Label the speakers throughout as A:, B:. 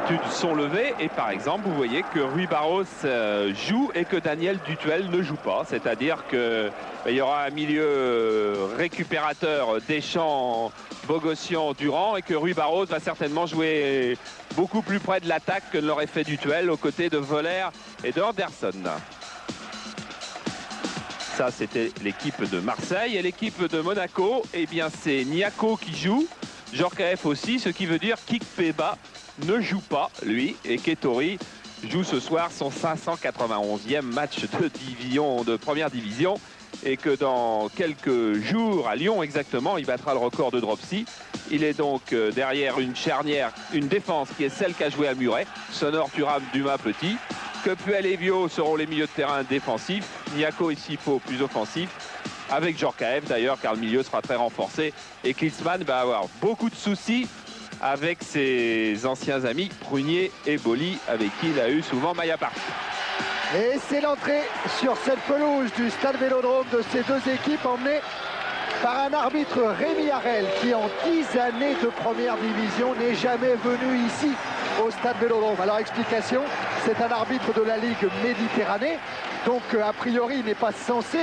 A: inquiétudes sont levées. Et par exemple, vous voyez que Rui Barros joue et que Daniel Dutuel ne joue pas. C'est-à-dire qu'il y aura un milieu récupérateur Deschamps, Bogossian, Durand, et que Rui Barros va certainement jouer beaucoup plus près de l'attaque que ne l'aurait fait Dutuel aux côtés de Voller et de Anderson. Ça, c'était l'équipe de Marseille. Et l'équipe de Monaco, eh bien, c'est Niako qui joue, Djorkaeff aussi, ce qui veut dire Kikpeba ne joue pas, lui, et Kettori joue ce soir son 591e match de première division, et que dans quelques jours, à Lyon exactement, il battra le record de Dropsy. Il est donc derrière une charnière, une défense qui est celle qu'a joué à Muret, Sonor, Thuram, Dumas, Petit. Que Puel et Vio seront les milieux de terrain défensifs, Niako et Sifo plus offensifs, avec Djorkaeff d'ailleurs, car le milieu sera très renforcé. Et Klinsmann va avoir beaucoup de soucis avec ses anciens amis Prunier et Boli, avec qui il a eu souvent maille à part.
B: Et c'est l'entrée sur cette pelouse du Stade Vélodrome de ces deux équipes, emmenées par un arbitre, Rémi Harel, qui en 10 années de première division n'est jamais venu ici au Stade Vélodrome. Alors explication, c'est un arbitre de la Ligue Méditerranée, donc a priori il n'est pas censé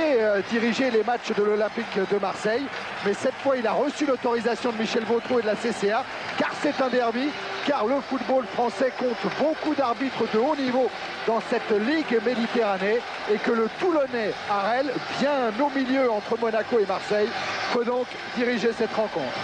B: diriger les matchs de l'Olympique de Marseille, mais cette fois il a reçu l'autorisation de Michel Vautreau et de la CCA, car c'est un derby, car le football français compte beaucoup d'arbitres de haut niveau dans cette Ligue Méditerranée, et que le Toulonnais Harel, bien au milieu entre Monaco et Marseille, peut donc diriger cette rencontre.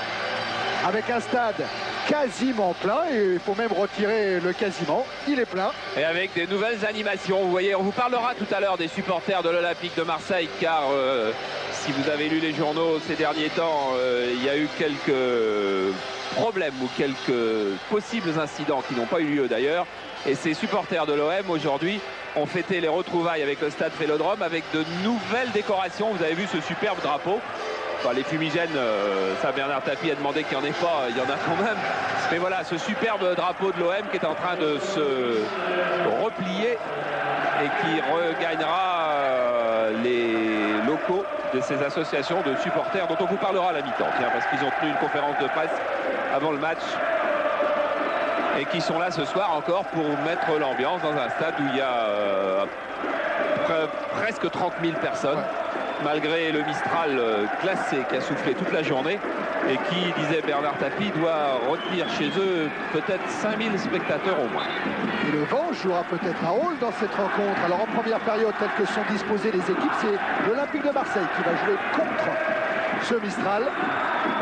B: Avec un stade quasiment plein, et il faut même retirer le quasiment, il est plein.
A: Et avec des nouvelles animations, vous voyez, on vous parlera tout à l'heure des supporters de l'Olympique de Marseille, car si vous avez lu les journaux ces derniers temps, il y a eu quelques problèmes ou quelques possibles incidents qui n'ont pas eu lieu d'ailleurs. Et ces supporters de l'OM aujourd'hui ont fêté les retrouvailles avec le Stade Vélodrome avec de nouvelles décorations. Vous avez vu ce superbe drapeau. Enfin, les fumigènes, ça Bernard Tapie a demandé qu'il n'y en ait pas, il y en a quand même. Mais voilà, ce superbe drapeau de l'OM qui est en train de se replier et qui regagnera les locaux de ces associations de supporters dont on vous parlera à la mi-temps. Tiens, parce qu'ils ont tenu une conférence de presse avant le match et qui sont là ce soir encore pour mettre l'ambiance dans un stade où il y a presque 30 000 personnes. Ouais. Malgré le Mistral glacé qui a soufflé toute la journée et qui, disait Bernard Tapie, doit retenir chez eux peut-être 5000 spectateurs au moins.
B: Et le vent jouera peut-être un rôle dans cette rencontre. Alors en première période, telles que sont disposées les équipes, c'est l'Olympique de Marseille qui va jouer contre ce Mistral.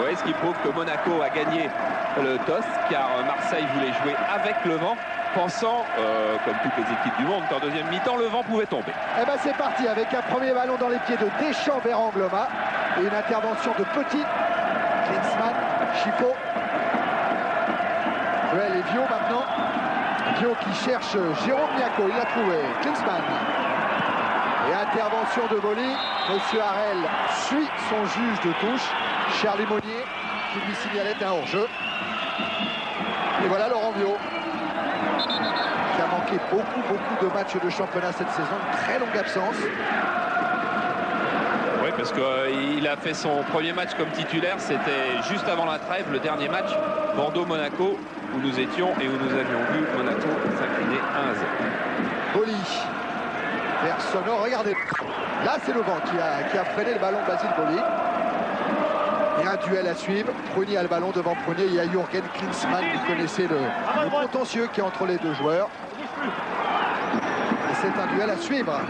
A: Oui, ce qui prouve que Monaco a gagné le toss, car Marseille voulait jouer avec le vent, pensant, comme toutes les équipes du monde, qu'en deuxième mi-temps, le vent pouvait tomber.
B: Eh bien c'est parti, avec un premier ballon dans les pieds de Deschamps vers Angloma, et une intervention de Petit, Klinsmann, Chifo, Puel et Vio maintenant. Vio qui cherche Jérôme Niako, il l'a trouvé, Klinsmann. Et intervention de Boli, Monsieur Harel suit son juge de touche, Charlie Monnier, qui lui signalait un hors-jeu. Et voilà Laurent Vio, qui a manqué beaucoup de matchs de championnat cette saison, une très longue absence.
A: Oui, parce qu'il a fait son premier match comme titulaire, c'était juste avant la trêve, le dernier match, Bordeaux-Monaco, où nous étions et où nous avions vu Monaco s'incliner 1-0.
B: Boli, vers Sonor, regardez, là c'est le vent qui a freiné le ballon de Basile Boli. Et un duel à suivre. Prunier a le ballon devant Prunier. Il y a Jürgen Klinsmann. Vous connaissez le contentieux qui est entre les deux joueurs. Et c'est un duel à suivre.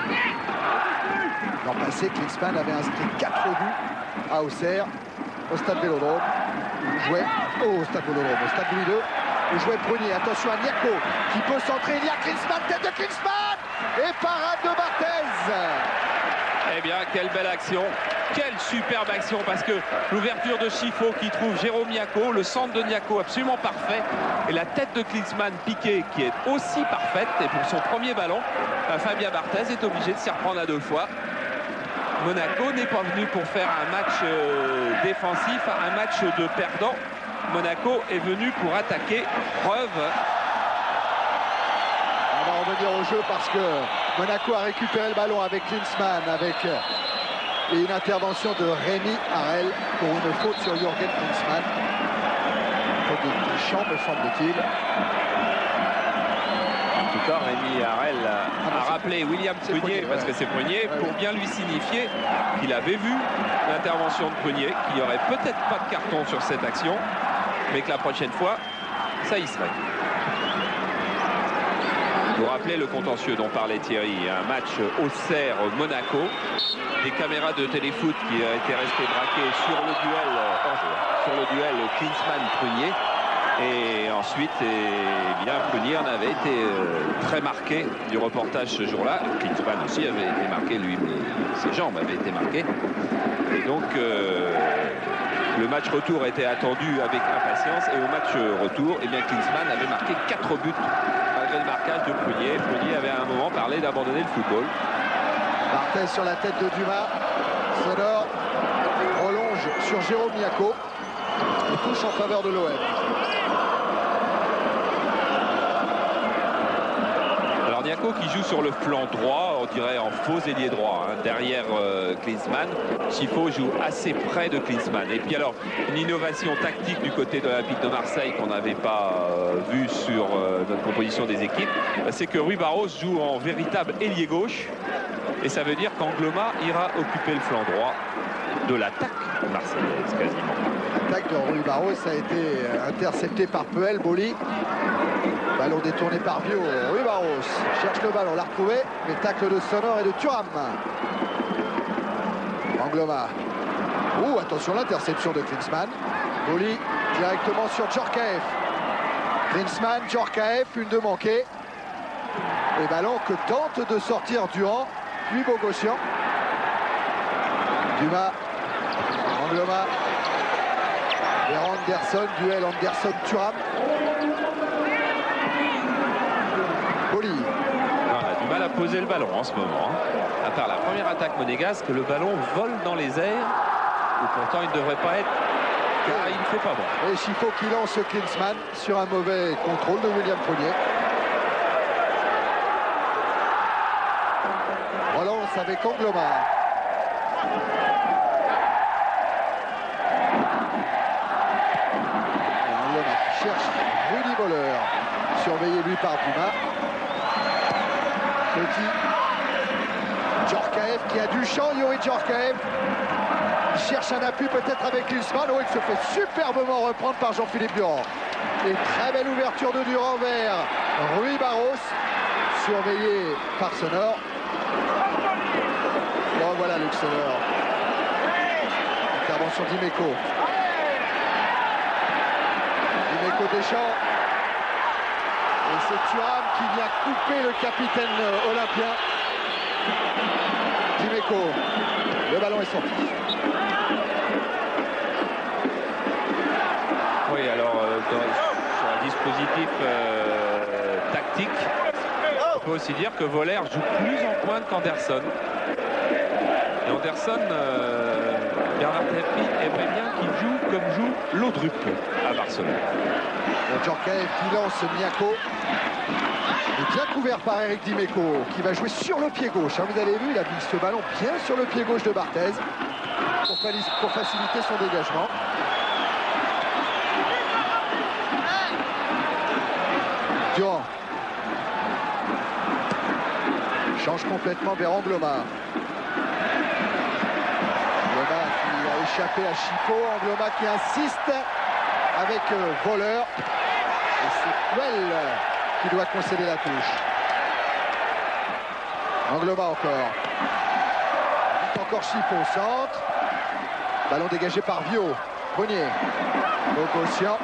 B: L'an passé, Klinsmann avait inscrit 4 buts à Auxerre, au Stade Vélodrome. Il jouait au Stade Vélodrome, au Stade Louis II. Il jouait Prunier. Attention à Niako qui peut centrer. Il y a Klinsmann, tête de Klinsmann et parade de Barthez.
A: Eh bien, quelle belle action. Quelle superbe action, parce que l'ouverture de Chifo qui trouve Jérôme Niako, le centre de Niako absolument parfait, et la tête de Klinsmann piquée qui est aussi parfaite. Et pour son premier ballon, Fabien Barthez est obligé de s'y reprendre à 2 fois. Monaco n'est pas venu pour faire un match défensif, un match de perdant. Monaco est venu pour attaquer. Preuve.
B: On va revenir au jeu parce que Monaco a récupéré le ballon avec Klinsmann, avec et une intervention de Rémi Harel pour une faute sur Jürgen Klinsmann. Faute de Deschamps, me semble-t-il.
A: d'accord, Rémi Harel a rappelé William Prunier, parce que c'est Prunier, pour bien lui signifier qu'il avait vu l'intervention de Prunier, qu'il n'y aurait peut-être pas de carton sur cette action, mais que la prochaine fois, ça y serait. Vous rappelez le contentieux dont parlait Thierry, un match Auxerre-Monaco, des caméras de téléfoot qui étaient restées braquées sur le duel Klinsmann-Prunier. Et ensuite, bien, Prunier en avait été très marqué du reportage ce jour-là. Klinsmann aussi avait été marqué, lui, mais ses jambes avaient été marquées. Et donc, le match retour était attendu avec impatience. Et au match retour, eh bien, Klinsmann avait marqué 4 buts malgré le marquage de Prunier. Prunier avait à un moment parlé d'abandonner le football.
B: Barthez sur la tête de Dumas. Sonor prolonge sur Jérôme Niaco. Et touche en faveur de l'OM.
A: Alors Niaco qui joue sur le flanc droit, on dirait en faux ailier droit, hein, derrière Klinsmann. Chifo joue assez près de Klinsmann. Et puis alors, une innovation tactique du côté de l'Olympique de Marseille qu'on n'avait pas vu sur notre composition des équipes, c'est que Rui Barros joue en véritable ailier gauche. Et ça veut dire qu'Angloma ira occuper le flanc droit de l'attaque marseillaise quasiment.
B: L'attaque de Rui Barros a été interceptée par Puel, Boli. Ballon détourné par Bio. Rui Barros cherche le ballon, l'a retrouvé. Les tacles de Sonor et de Thuram. Angloma. Attention, l'interception de Klinsmann. Boli directement sur Djorkaeff. Klinsmann, Djorkaeff, une de manquée. Et ballon que tente de sortir Durand, puis Bogossian. Dumas, Angloma. Vers Anderson, duel Anderson-Thuram. Boli.
A: On a du mal à poser le ballon en ce moment. À part la première attaque monégasque, le ballon vole dans les airs, où pourtant il ne devrait pas être, car il ne fait pas bon.
B: Et Chifo qui lance Klinsmann sur un mauvais contrôle de William Prunier. Relance avec Angloma. Angloma qui cherche Rudy Boller. Surveillé lui par Dumas. Petit. Djorkaeff qui a du champ, Youri Djorkaeff. Il cherche un appui peut-être avec Klinsmann. Il se fait superbement reprendre par Jean-Philippe Durand. Et très belle ouverture de Durand vers Rui Barros. Surveillé par Sonor. Bon, voilà Luc Sonor. Intervention d'Imeco. Imeco Deschamps. Et c'est Thuram qui vient couper le capitaine olympien. Dimeco. Le ballon est sorti.
A: Oui, alors sur un dispositif tactique, on peut aussi dire que Voller joue plus en pointe qu'Anderson. Et Anderson, Bernard Tapie aimerait bien qu'il joue comme joue Laudrup à Barcelone.
B: Djorkaeff qui lance Niaco. Et bien couvert par Eric Dimeco qui va jouer sur le pied gauche. Vous avez vu, il a mis ce ballon bien sur le pied gauche de Barthez pour faciliter son dégagement. Durand change complètement vers Angloma. Angloma qui a échappé à Chifo. Angloma qui insiste avec Voller. Et c'est Puel qui doit concéder la touche. Angloma encore. Encore Chifo au centre. Ballon dégagé par Vio. Prunier. Bogossian.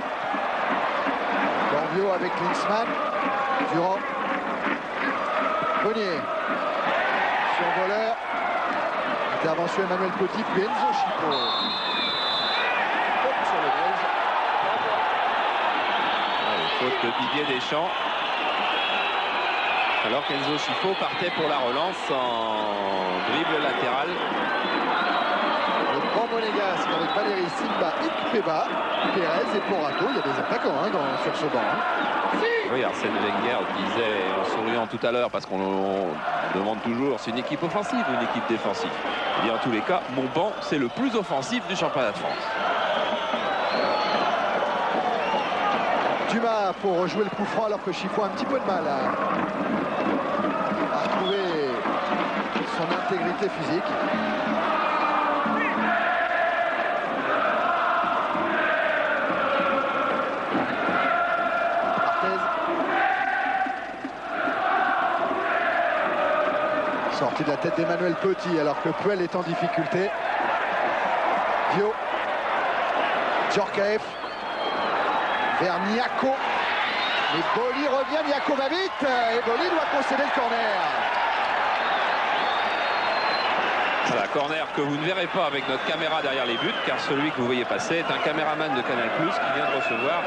B: Vio avec Klinsmann. Durand. Prunier. Sur Voller. Intervention Emmanuel Petit. Puis Enzo Chifo. Sur le Belge.
A: Faute de Didier Deschamps. Alors qu'Enzo Chifo partait pour la relance en dribble latéral.
B: Le grand monégasque avec Valérie Silva et Kupeba, Pérez et Porato. Il y a des attaquants sur ce banc.
A: Oui, Arsène Wenger disait en souriant tout à l'heure, parce qu'on demande toujours, c'est une équipe offensive ou une équipe défensive? Et en tous les cas, mon banc, c'est le plus offensif du championnat de France.
B: Dumas pour jouer le coup franc alors que Chifo a un petit peu de mal à retrouver son intégrité physique. Sortie de la tête d'Emmanuel Petit alors que Puel est en difficulté. Vio. Djorkaeff. Vers Niako. Et Boli revient, Niako va vite. Et Boli doit concéder le corner.
A: Voilà, corner que vous ne verrez pas avec notre caméra derrière les buts, car celui que vous voyez passer est un caméraman de Canal+, qui vient de recevoir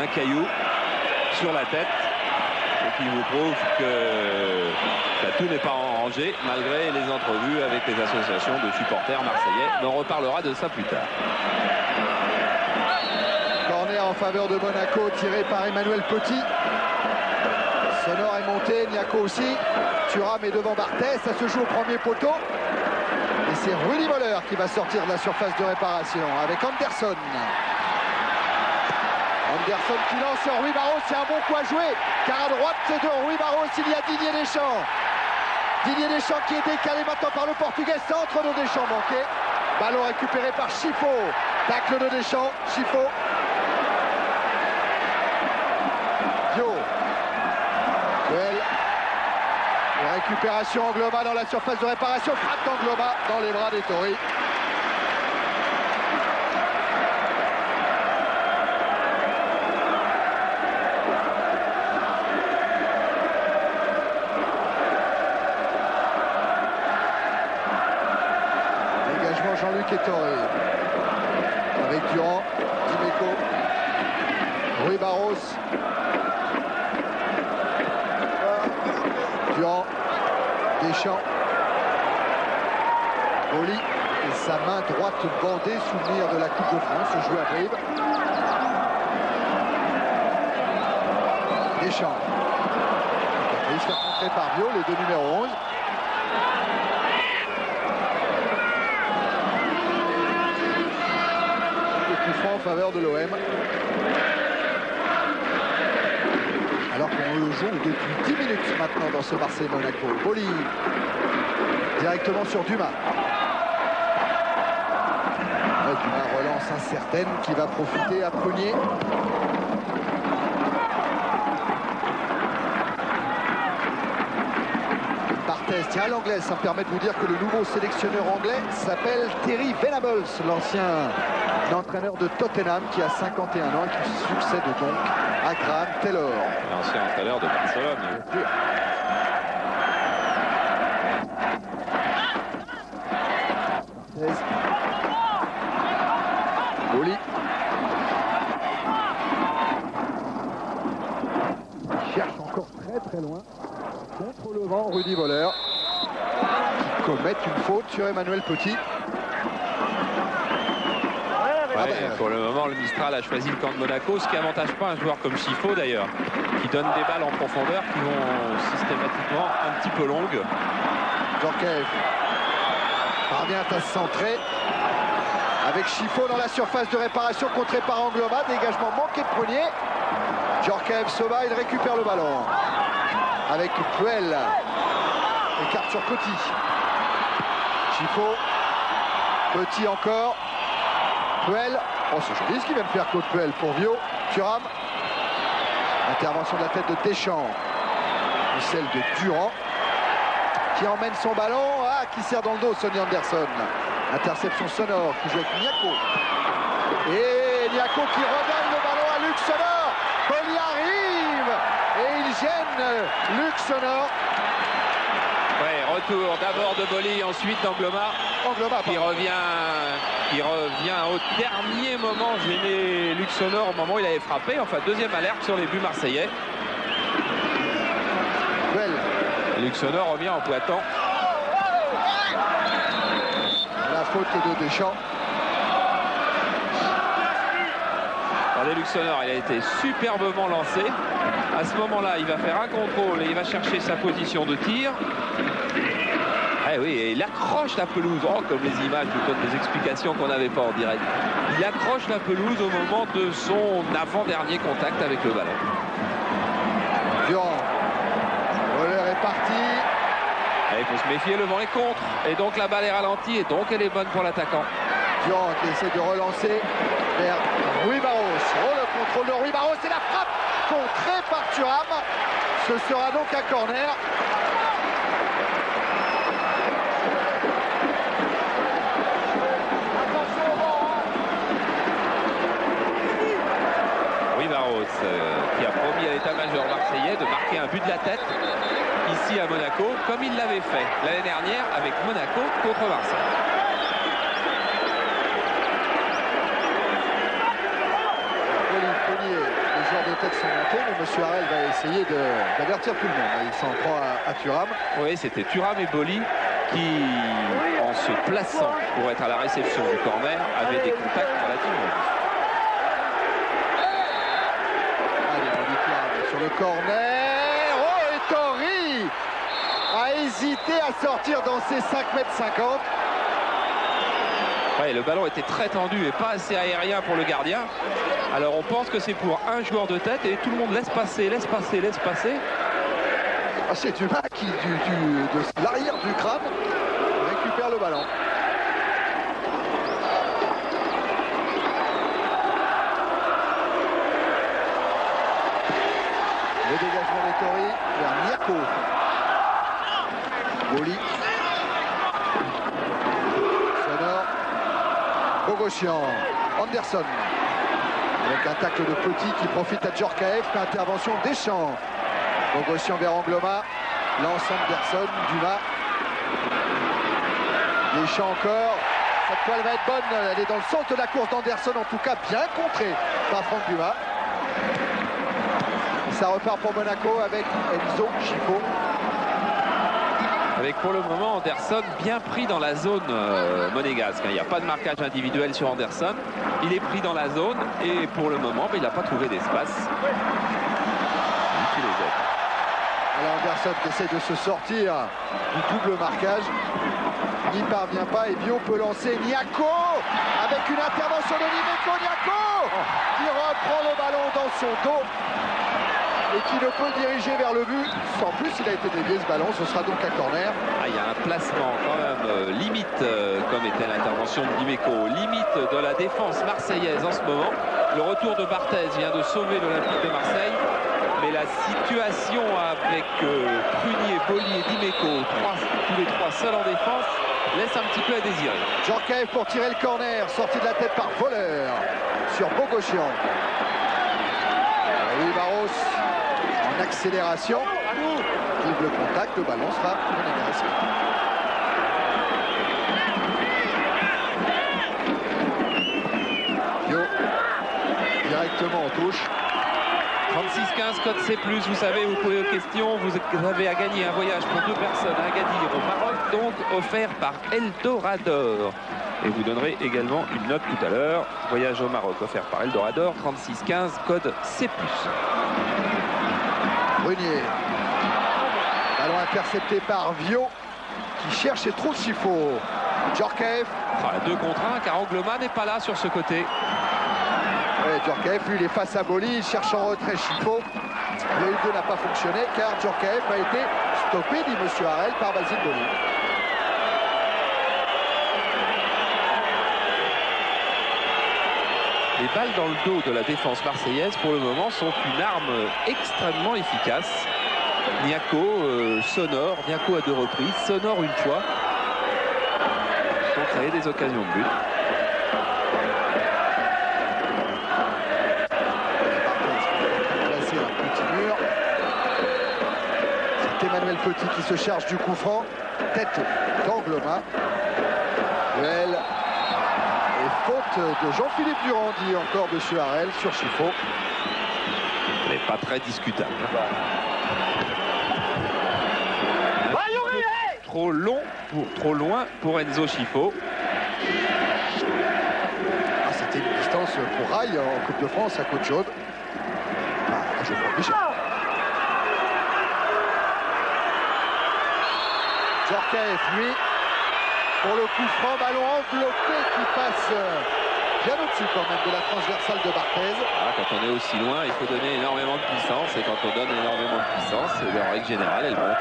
A: un caillou sur la tête et qui vous prouve que tout n'est pas en rangée malgré les entrevues avec les associations de supporters marseillais. Mais on reparlera de ça plus tard.
B: Corner en faveur de Monaco tiré par Emmanuel Petit. Sonor est monté, Niako aussi. Thuram est devant Barthès, ça se joue au premier poteau. Et c'est Rudy Moller qui va sortir de la surface de réparation avec Anderson. Anderson qui lance sur Rui Barros, c'est un bon coup à jouer. Car à droite de Rui Barros, il y a Didier Deschamps. Didier Deschamps qui est décalé maintenant par le Portugais. Centre de Deschamps manqué. Ballon récupéré par Chifo. Tacle de Deschamps, Chifo. Vio. Puel. Récupération Angloma dans la surface de réparation. Frappe d'Angloma dans les bras des Toris. Dégagement Jean-Luc Ettoré. Avec Durand, Dimeco, Rui Barros. Durand, Deschamps, Boli et sa main droite bandée, souvenir de la Coupe de France, joué à Brive. Deschamps. Il se fait contrer par Vio, les deux numéros 11. Le coup franc en faveur de l'OM. Alors qu'on le joue depuis 10 minutes maintenant dans ce Marseille-Monaco. Boli directement sur Dumas. Ouais, Dumas relance incertaine qui va profiter à Prunier. Barthès, tiens, à l'anglaise, ça me permet de vous dire que le nouveau sélectionneur anglais s'appelle Terry Venables, l'ancien entraîneur de Tottenham qui a 51 ans et qui succède donc à Graham Taylor.
A: L'ancien entraîneur de Barcelone.
B: Boli. Il cherche encore très loin. Contre le vent, Rudy Moller qui commet une faute sur Emmanuel Petit.
A: Ouais, pour le moment, le Mistral a choisi le camp de Monaco, ce qui n'avantage pas un joueur comme Chifo d'ailleurs, qui donne des balles en profondeur qui vont systématiquement un petit peu longues.
B: Djorkaeff parvient à se centrer avec Chifo dans la surface de réparation, contré par Angloma. Dégagement manqué de Prunier. Djorkaeff se bat, il récupère le ballon avec Puel. Écarte sur Petit. Chifo. Petit encore. Puel, oh c'est joli ce qu'il vient de faire Claude Puel pour Vio. Thuram. Intervention de la tête de Deschamps. Et celle de Durand qui emmène son ballon, qui sert dans le dos Sonny Anderson. Interception sonore qui joue avec Niako. Et Niako qui redonne le ballon à Luc Sonor. Boli arrive et il gêne Luc Sonor.
A: Ouais, retour d'abord de Boli, ensuite d'Angloma.
B: Angloma
A: qui revient au dernier moment gêner Luc Sonor au moment où il avait frappé. Enfin, deuxième alerte sur les buts marseillais.
B: Puel.
A: Luc Sonor revient en pointant.
B: La faute de Deschamps.
A: Regardez Luc Sonor, il a été superbement lancé. À ce moment-là, il va faire un contrôle et il va chercher sa position de tir. Ah oui, et il accroche la pelouse, comme les images nous donnent des explications qu'on n'avait pas en direct. Il accroche la pelouse au moment de son avant-dernier contact avec le ballon.
B: Durand. Voleur est parti.
A: Il faut se méfier, le vent est contre. Et donc la balle est ralentie et donc elle est bonne pour l'attaquant.
B: Durand qui essaie de relancer vers Rui Barros. Oh, le contrôle de Rui Barros et la frappe contrée par Thuram. Ce sera donc un corner.
A: Rui Barros qui a promis à l'état-major marseillais de marquer un but de la tête ici à Monaco, comme il l'avait fait l'année dernière avec Monaco contre Marseille.
B: Les joueurs de tête sont montés, mais M. Harel va essayer d'avertir tout le monde. Il s'en prend à Thuram.
A: Oui, c'était Thuram et Boli qui, en se plaçant pour être à la réception du corner, avaient des contacts relativement justes.
B: Allez, Boli Thuram sur le corner. Oh, et Tori a hésité à sortir dans ses 5,50 m.
A: Ouais, le ballon était très tendu et pas assez aérien pour le gardien. Alors on pense que c'est pour un joueur de tête et tout le monde laisse passer, laisse passer, laisse passer.
B: Ah, c'est Dumas qui, de l'arrière du crâne, récupère le ballon. Le dégagement de Tori vers Niako. Boli. Sonore. Bogossian. Anderson. Avec un tacle de Petit qui profite à Djorkaeff. Intervention Deschamps. Bogossian vers Angloma. Lance Anderson. Dumas. Deschamps encore. Cette fois elle va être bonne. Elle est dans le centre de la course d'Anderson. En tout cas bien contrée par Franck Dumas. Ça repart pour Monaco avec Enzo Schifo.
A: Avec pour le moment Anderson bien pris dans la zone monégasque. Il n'y a pas de marquage individuel sur Anderson. Il est pris dans la zone et pour le moment il n'a pas trouvé d'espace.
B: Alors Anderson qui essaie de se sortir du double marquage. N'y parvient pas et Bio peut lancer Niako avec une intervention de Niako. Niako qui reprend le ballon dans son dos et qui ne peut diriger vers le but. En plus, il a été dévié ce ballon, ce sera donc un corner.
A: Il y a un placement quand même limite, comme était l'intervention de Dimeco, limite de la défense marseillaise en ce moment. Le retour de Barthez vient de sauver l'Olympique de Marseille. Mais la situation avec Prunier, Boli et Dimeco, tous les trois seuls en défense, laisse un petit peu à désirer.
B: Djorkaeff pour tirer le corner, sorti de la tête par Voleur sur Bogossian. Rui Barros en accélération. Double contact, le ballon sera monégasque. Bio directement en touche.
A: 36-15, code C+, vous savez, vous posez aux questions, vous avez à gagner un voyage pour 2 personnes à Agadir au Maroc, donc offert par Eldorador. Et vous donnerez également une note tout à l'heure. Voyage au Maroc offert par Eldorador, 36-15, code C+.
B: Brunier. Ballon intercepté par Vio, qui cherche et trouve Schifo. Djorkaeff.
A: 2 contre 1, car Angloma n'est pas là sur ce côté.
B: Ouais, Djorkaeff, lui, il est face à Boli, il cherche en retrait Schifo. Le U2 n'a pas fonctionné car Djorkaeff a été stoppé, dit M. Harel, par Basile Boli.
A: Les balles dans le dos de la défense marseillaise, pour le moment, sont une arme extrêmement efficace. Niako sonore, Niako à 2 reprises, sonore une fois, pour créer des occasions de but.
B: C'est Emmanuel Petit qui se charge du coup franc. Tête d'Angloma. Duel. Et faute de Jean-Philippe Durand, dit encore M. Harel sur Schifo.
A: Mais pas très discutable. Trop loin pour Enzo Schifo.
B: C'était une distance pour Rail en Coupe de France à Côte-Chaude. Je crois Michel. Djorkaeff, lui, pour le coup franc, ballon enveloppé qui passe bien au-dessus quand même de la transversale de Barthez.
A: Ah, quand on est aussi loin, il faut donner énormément de puissance, et quand on donne énormément de puissance, en règle générale, elle monte.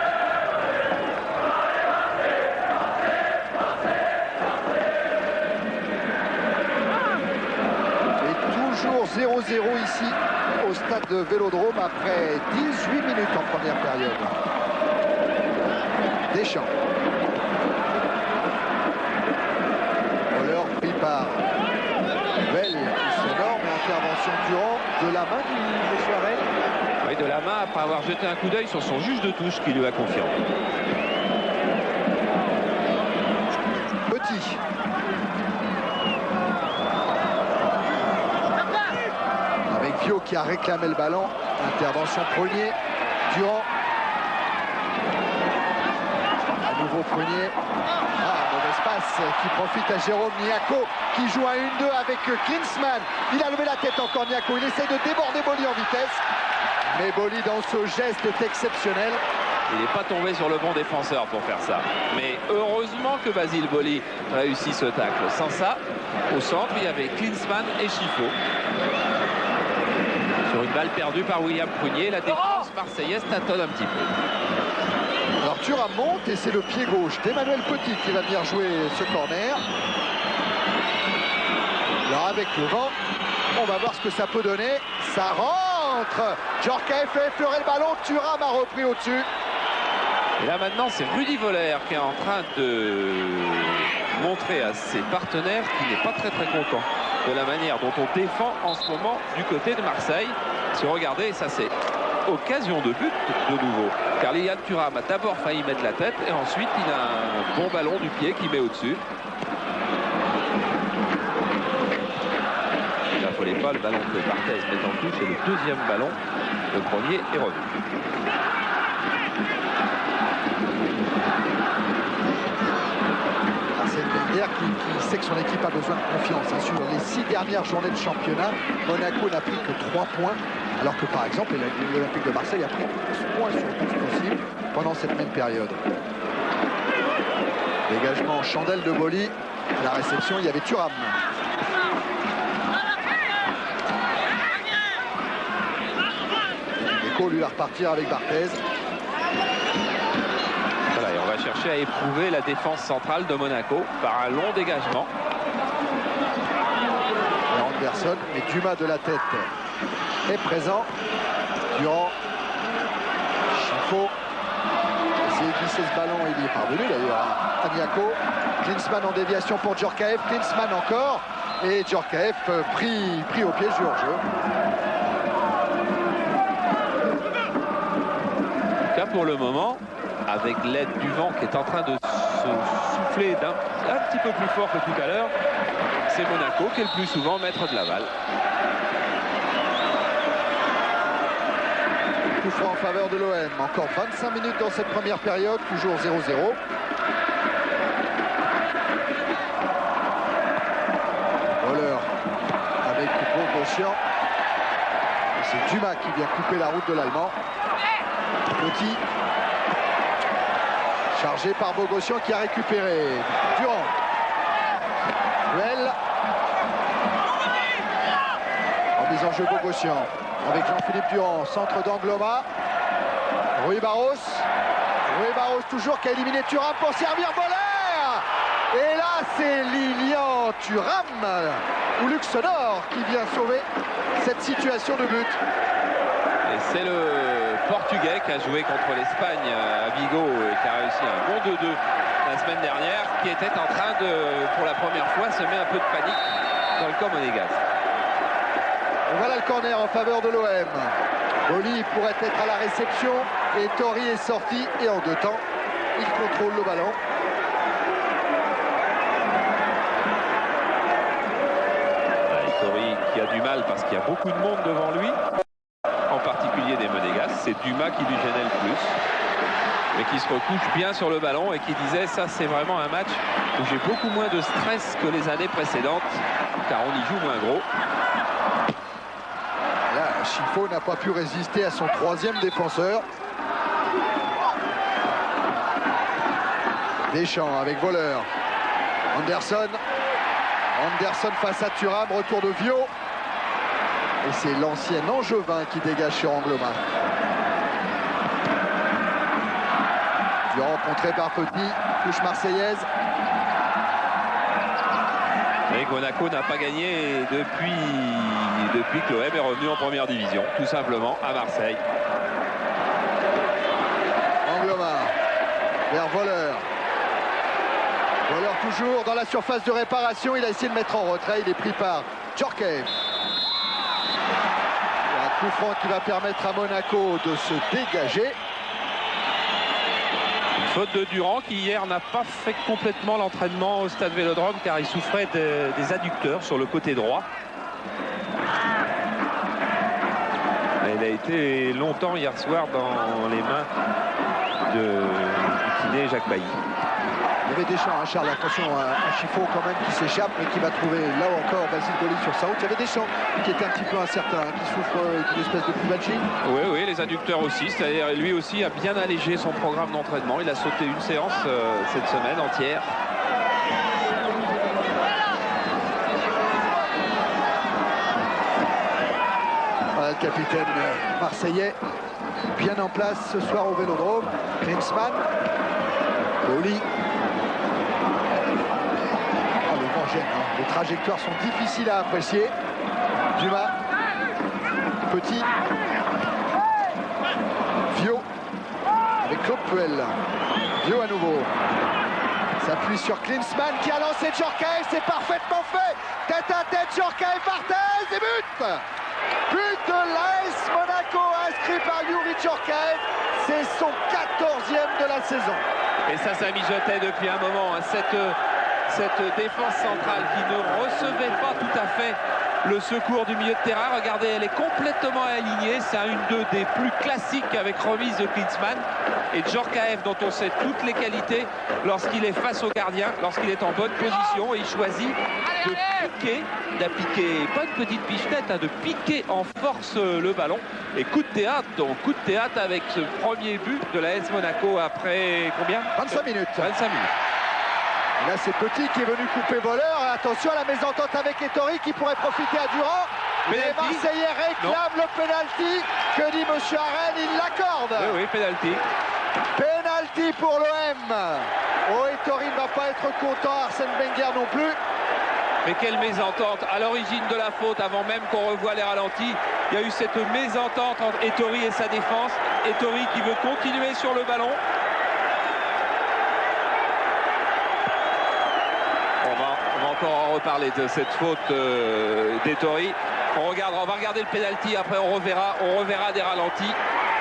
B: Toujours 0-0 ici au stade de Vélodrome après 18 minutes en première période. Deschamps. Voleur pris par Bell qui s'honore, mais intervention Durand de la main du monsieur Harel.
A: Oui, de la main après avoir jeté un coup d'œil sur son juge de touche qui lui a confié.
B: Petit. Vio qui a réclamé le ballon. Intervention Prunier. Durand. À nouveau Prunier. Mauvais passe qui profite à Jérôme Niako qui joue à 1-2 avec Klinsmann. Il a levé la tête encore Niako. Il essaie de déborder Boli en vitesse. Mais Boli dans ce geste est exceptionnel.
A: Il n'est pas tombé sur le bon défenseur pour faire ça. Mais heureusement que Basile Boli réussit ce tacle. Sans ça, au centre, il y avait Klinsmann et Chifo. Sur une balle perdue par William Prunier, la défense marseillaise tâtonne un petit peu.
B: Alors Thuram monte et c'est le pied gauche d'Emmanuel Petit qui va venir jouer ce corner. Alors avec le vent, on va voir ce que ça peut donner. Ça rentre. Djorkaeff fait effleurer le ballon. Thuram a repris au-dessus.
A: Et là maintenant, c'est Rudy Voller qui est en train de montrer à ses partenaires qu'il n'est pas très content de la manière dont on défend en ce moment du côté de Marseille. Si vous regardez, ça c'est occasion de but de nouveau. Car Lilian Thuram a d'abord failli mettre la tête et ensuite il a un bon ballon du pied qui met au-dessus. Il n'affolait pas, le ballon que Barthez met en touche, c'est le deuxième ballon. Le premier est revenu.
B: Qui sait que son équipe a besoin de confiance. Sur les 6 dernières journées de championnat, Monaco n'a pris que 3 points, alors que par exemple l'Olympique de Marseille a pris 12 points sur 12 possibles pendant cette même période. Dégagement chandelle de Boli. À la réception, il y avait Thuram. Deco lui va repartir avec Barthez.
A: Voilà, et on va chercher à éprouver la défense centrale de Monaco par un long dégagement.
B: Et Anderson, mais Dumas de la tête est présent. Durand, Chifo, essayer de glisser ce ballon, il y est parvenu d'ailleurs à Niako. Klinsmann en déviation pour Djorkaeff, Klinsmann encore, et Djorkaeff pris au piège du hors-jeu.
A: En tout cas pour le moment, avec l'aide du vent qui est en train de se souffler un petit peu plus fort que tout à l'heure, c'est Monaco qui est le plus souvent maître de la balle.
B: Coup franc en faveur de l'OM. Encore 25 minutes dans cette première période, toujours 0-0. Voleur avec Bogossian. C'est Dumas qui vient couper la route de l'Allemand. Petit. Chargé par Bogossian qui a récupéré. Durand. Duel. En mise en jeu Bogossian. Avec Jean-Philippe Durand. Centre d'Angloma. Rui Barros. Rui Barros toujours qui a éliminé Thuram pour servir Voller. Et là c'est Lilian Thuram ou Luxembourg qui vient sauver cette situation de but.
A: Et c'est le Portugais qui a joué contre l'Espagne à Vigo et qui a réussi un bon 2-2 la semaine dernière, qui était en train de, pour la première fois, semer un peu de panique dans le camp monégasque.
B: Et voilà le corner en faveur de l'OM. Boli pourrait être à la réception et Tori est sorti et en deux temps, il contrôle le ballon.
A: Tori qui a du mal parce qu'il y a beaucoup de monde devant lui, en particulier des Monégasques. C'est Dumas qui lui gênait le plus, mais qui se recouche bien sur le ballon et qui disait ça c'est vraiment un match où j'ai beaucoup moins de stress que les années précédentes car on y joue moins gros.
B: Là, Chifo n'a pas pu résister à son troisième défenseur. Deschamps avec Voleur. Anderson face à Thuram, retour de Vio. Et c'est l'ancien Angevin qui dégage sur Angloma. Durand contré par Petit, touche marseillaise.
A: Et Monaco n'a pas gagné depuis que l'OM est revenu en première division, tout simplement, à Marseille.
B: Angloma vers Voleur. Voleur toujours dans la surface de réparation. Il a essayé de mettre en retrait. Il est pris par Djorkaeff. Un coup franc qui va permettre à Monaco de se dégager.
A: Faute de Durand qui hier n'a pas fait complètement l'entraînement au Stade Vélodrome car il souffrait des adducteurs sur le côté droit. Il a été longtemps hier soir dans les mains du kiné Jacques Bailly.
B: Il y avait Deschamps, hein, Charles, attention à Chiffon quand même qui s'échappe mais qui va trouver là encore Basile Boli sur sa route. Il y avait Deschamps qui était un petit peu incertain, hein, qui souffre d'une espèce de pubalgie.
A: Oui, les adducteurs aussi, c'est-à-dire lui aussi a bien allégé son programme d'entraînement. Il a sauté une séance cette semaine entière.
B: Voilà, le capitaine marseillais bien en place ce soir au Vélodrome. Klinsmann, Boli. Les trajectoires sont difficiles à apprécier. Dumas, Petit, Vio avec Claude Puel. Vio à nouveau. S'appuie sur Klinsmann qui a lancé Djorkaeff. C'est parfaitement fait. Tête à tête, Djorkaeff, Barthez et but. But de l'AS Monaco inscrit par Youri Djorkaeff. C'est son 14e de la saison.
A: Et ça mijotait depuis un moment. Hein. Cette défense centrale qui ne recevait pas tout à fait le secours du milieu de terrain. Regardez, elle est complètement alignée. C'est un 1-2 des plus classiques avec remise de Klinsmann. Et Djorkaeff, dont on sait toutes les qualités lorsqu'il est face au gardien, lorsqu'il est en bonne position, et il choisit d'appliquer, pas une petite pichenette, hein, de piquer en force le ballon. Et coup de théâtre, donc coup de théâtre avec ce premier but de la AS Monaco après combien?
B: 25 minutes.
A: 25 minutes.
B: Là, c'est Petit qui est venu couper Voleur. Attention à la mésentente avec Ettori qui pourrait profiter à Durand. Les Marseillais réclament le pénalty. Que dit Monsieur Arène? Il l'accorde.
A: Oui, pénalty.
B: Pénalty pour l'OM. Oh, Ettori ne va pas être content. Arsène Wenger non plus.
A: Mais quelle mésentente à l'origine de la faute, avant même qu'on revoie les ralentis. Il y a eu cette mésentente entre Ettori et sa défense. Ettori qui veut continuer sur le ballon. On va encore en reparler de cette faute d'Ettori. On va regarder le pénalty, après on reverra des ralentis.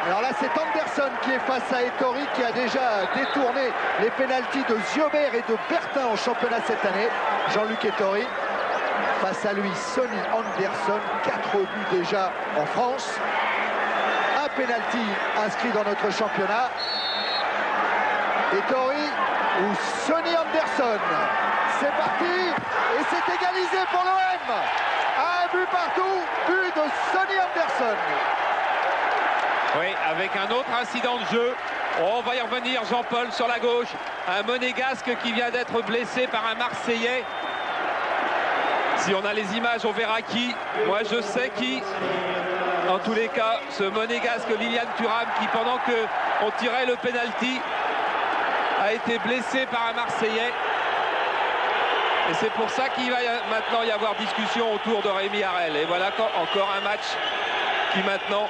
B: Alors là, c'est Anderson qui est face à Ettori, qui a déjà détourné les pénaltys de Ziobert et de Bertin en championnat cette année. Jean-Luc Ettori. Face à lui, Sonny Anderson. 4 buts déjà en France. Un pénalty inscrit dans notre championnat. Ettori ou Sonny Anderson. C'est parti et c'est égalisé pour l'OM. Un but partout, but de Sonny Anderson.
A: Oui, avec un autre incident de jeu. On va y revenir, Jean-Paul, sur la gauche. Un Monégasque qui vient d'être blessé par un Marseillais. Si on a les images, on verra qui. Moi, je sais qui. En tous les cas, ce Monégasque Lilian Thuram qui, pendant qu'on tirait le penalty, a été blessé par un Marseillais. Et c'est pour ça qu'il va maintenant y avoir discussion autour de Rémi Harel. Et voilà encore un match qui maintenant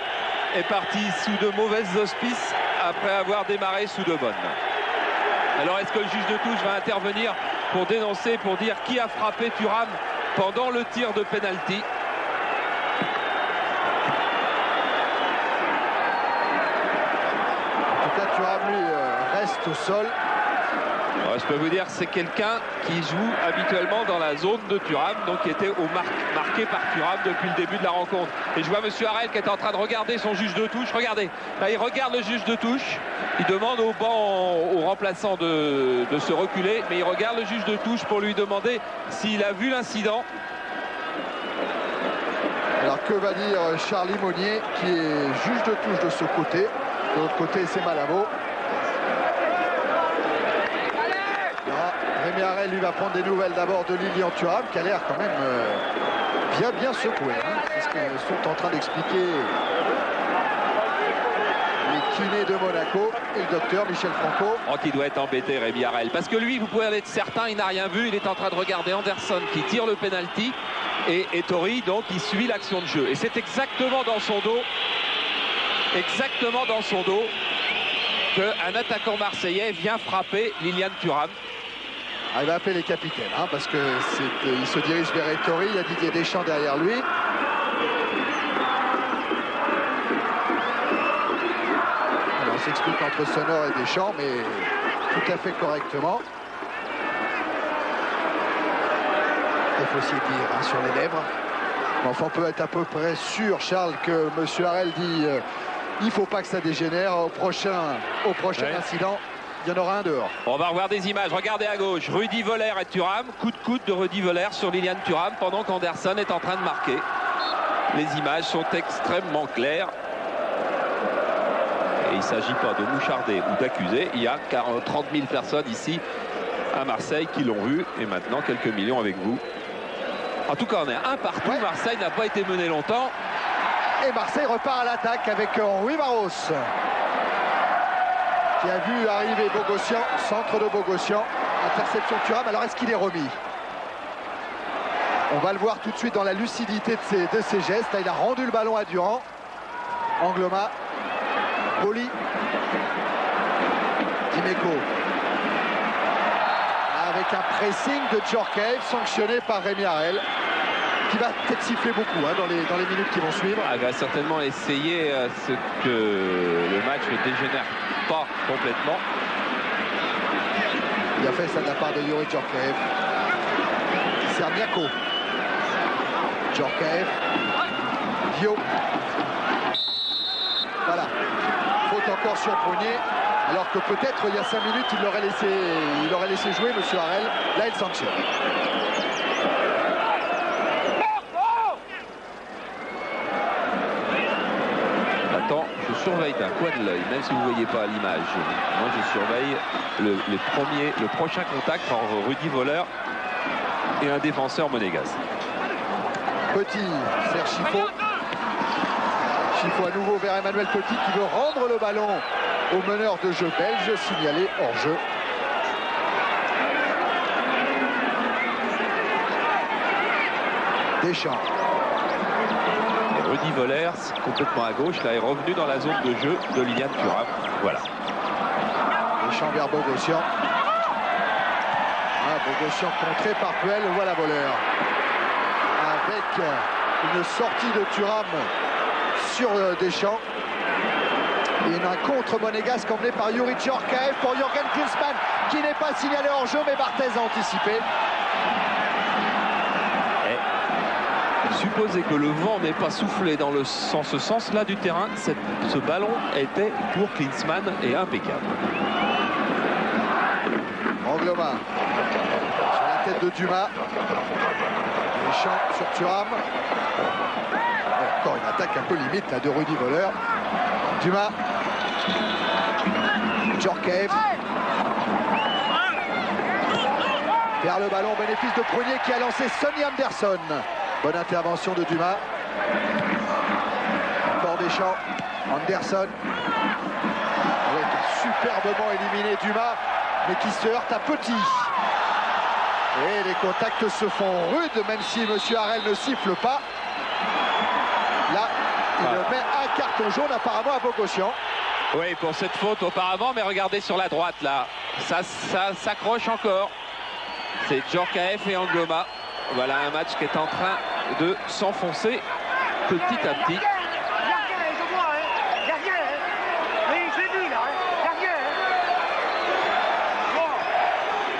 A: est parti sous de mauvaises auspices après avoir démarré sous de bonnes. Alors est-ce que le juge de touche va intervenir pour dénoncer, pour dire qui a frappé Thuram pendant le tir de pénalty?
B: En tout cas, Thuram, lui, reste au sol.
A: Alors, je peux vous dire c'est quelqu'un qui joue habituellement dans la zone de Thuram, donc qui était marqué par Thuram depuis le début de la rencontre. Et je vois monsieur Harel qui est en train de regarder son juge de touche. Regardez, là il regarde le juge de touche. Il demande au banc, au remplaçant de se reculer, mais il regarde le juge de touche pour lui demander s'il a vu l'incident.
B: Alors que va dire Charlie Monnier, qui est juge de touche de ce côté. De l'autre côté, c'est Malabo. Rémi Harel Rémi-Arel, lui, va prendre des nouvelles d'abord de Lilian Thuram, qui a l'air quand même bien secoué. Hein. C'est ce que sont en train d'expliquer les kinés de Monaco et le docteur Michel Franco.
A: Oh, qui doit être embêté, Rémi-Arel. Parce que lui, vous pouvez en être certain, il n'a rien vu. Il est en train de regarder Anderson qui tire le penalty. Et Tori, donc, il suit l'action de jeu. Et c'est exactement dans son dos qu'un attaquant marseillais vient frapper Lilian Thuram.
B: Ah, il va appeler les capitaines, hein, parce que il se dirige vers Tori. Il y a Didier Deschamps derrière lui. Alors, on s'explique entre Sonore et Deschamps, mais tout à fait correctement. Il faut s'y dire, hein, sur les lèvres. Mais enfin, on peut être à peu près sûr, Charles, que M. Harel dit il ne faut pas que ça dégénère. Au prochain incident, il y en aura un dehors.
A: On va revoir des images. Regardez à gauche, Rudy Voller et Thuram. Coup de coude de Rudy Voller sur Lilian Thuram pendant qu'Anderson est en train de marquer. Les images sont extrêmement claires. Et il ne s'agit pas de moucharder ou d'accuser. Il y a 30 000 personnes ici à Marseille qui l'ont vu. Et maintenant, quelques millions avec vous. En tout cas, on est un partout. Ouais. Marseille n'a pas été mené longtemps.
B: Et Marseille repart à l'attaque avec Rui Barros, qui a vu arriver Bogossian, centre de Bogossian, interception de Thuram. Alors, est-ce qu'il est remis? On va le voir tout de suite dans la lucidité de ses gestes. Là, il a rendu le ballon à Durand. Angloma, Boli, Dimeco. Avec un pressing de Djorkaeff sanctionné par Rémi-Arel, qui va peut-être siffler beaucoup, hein, dans les minutes qui vont suivre.
A: Il va certainement essayer ce que le match ne dégénère pas complètement.
B: Il a fait ça de la part de Youri Djorkaeff. Serniako. Djorkaeff. Vio. Voilà. Faute encore sur Prunier. Alors que peut-être il y a 5 minutes il aurait laissé jouer M. Harel. Là il sanctionne.
A: Attends, je surveille d'un coin de l'œil, même si vous ne voyez pas l'image. Moi je surveille le prochain contact entre Rudy Voller et un défenseur monégasque.
B: Petit, Serge Chiffot. Chiffot à nouveau vers Emmanuel Petit qui veut rendre le ballon au meneur de jeu belge, signalé hors jeu. Deschamps.
A: Et Rudy Voller, complètement à gauche, là est revenu dans la zone de jeu de Lilian Thuram. Voilà.
B: Deschamps vers Bogossian. Bogossian contré par Puel, voilà Voller. Avec une sortie de Thuram sur Deschamps. Et un contre monégasque emmené par Youri Djorkaeff pour Jürgen Klinsmann qui n'est pas signalé hors jeu, mais Barthez a anticipé.
A: Et supposez que le vent n'ait pas soufflé dans ce sens-là du terrain, ce ballon était pour Klinsmann et impeccable.
B: Angloma sur la tête de Dumas. Deschamps sur Thuram. Encore une attaque un peu limite là de Rudy Voller. Dumas. Djorkaeff. Vers le ballon, bénéfice de Prunier qui a lancé Sonny Anderson. Bonne intervention de Dumas. Encore Deschamps. Anderson. Avec superbement éliminé Dumas, mais qui se heurte à Petit. Et les contacts se font rudes, même si M. Harel ne siffle pas. Là, il met un carton jaune apparemment à Bogossian.
A: Oui, pour cette faute auparavant, mais regardez sur la droite là, ça s'accroche encore. C'est Djorkaeff et Angloma. Voilà un match qui est en train de s'enfoncer petit à petit.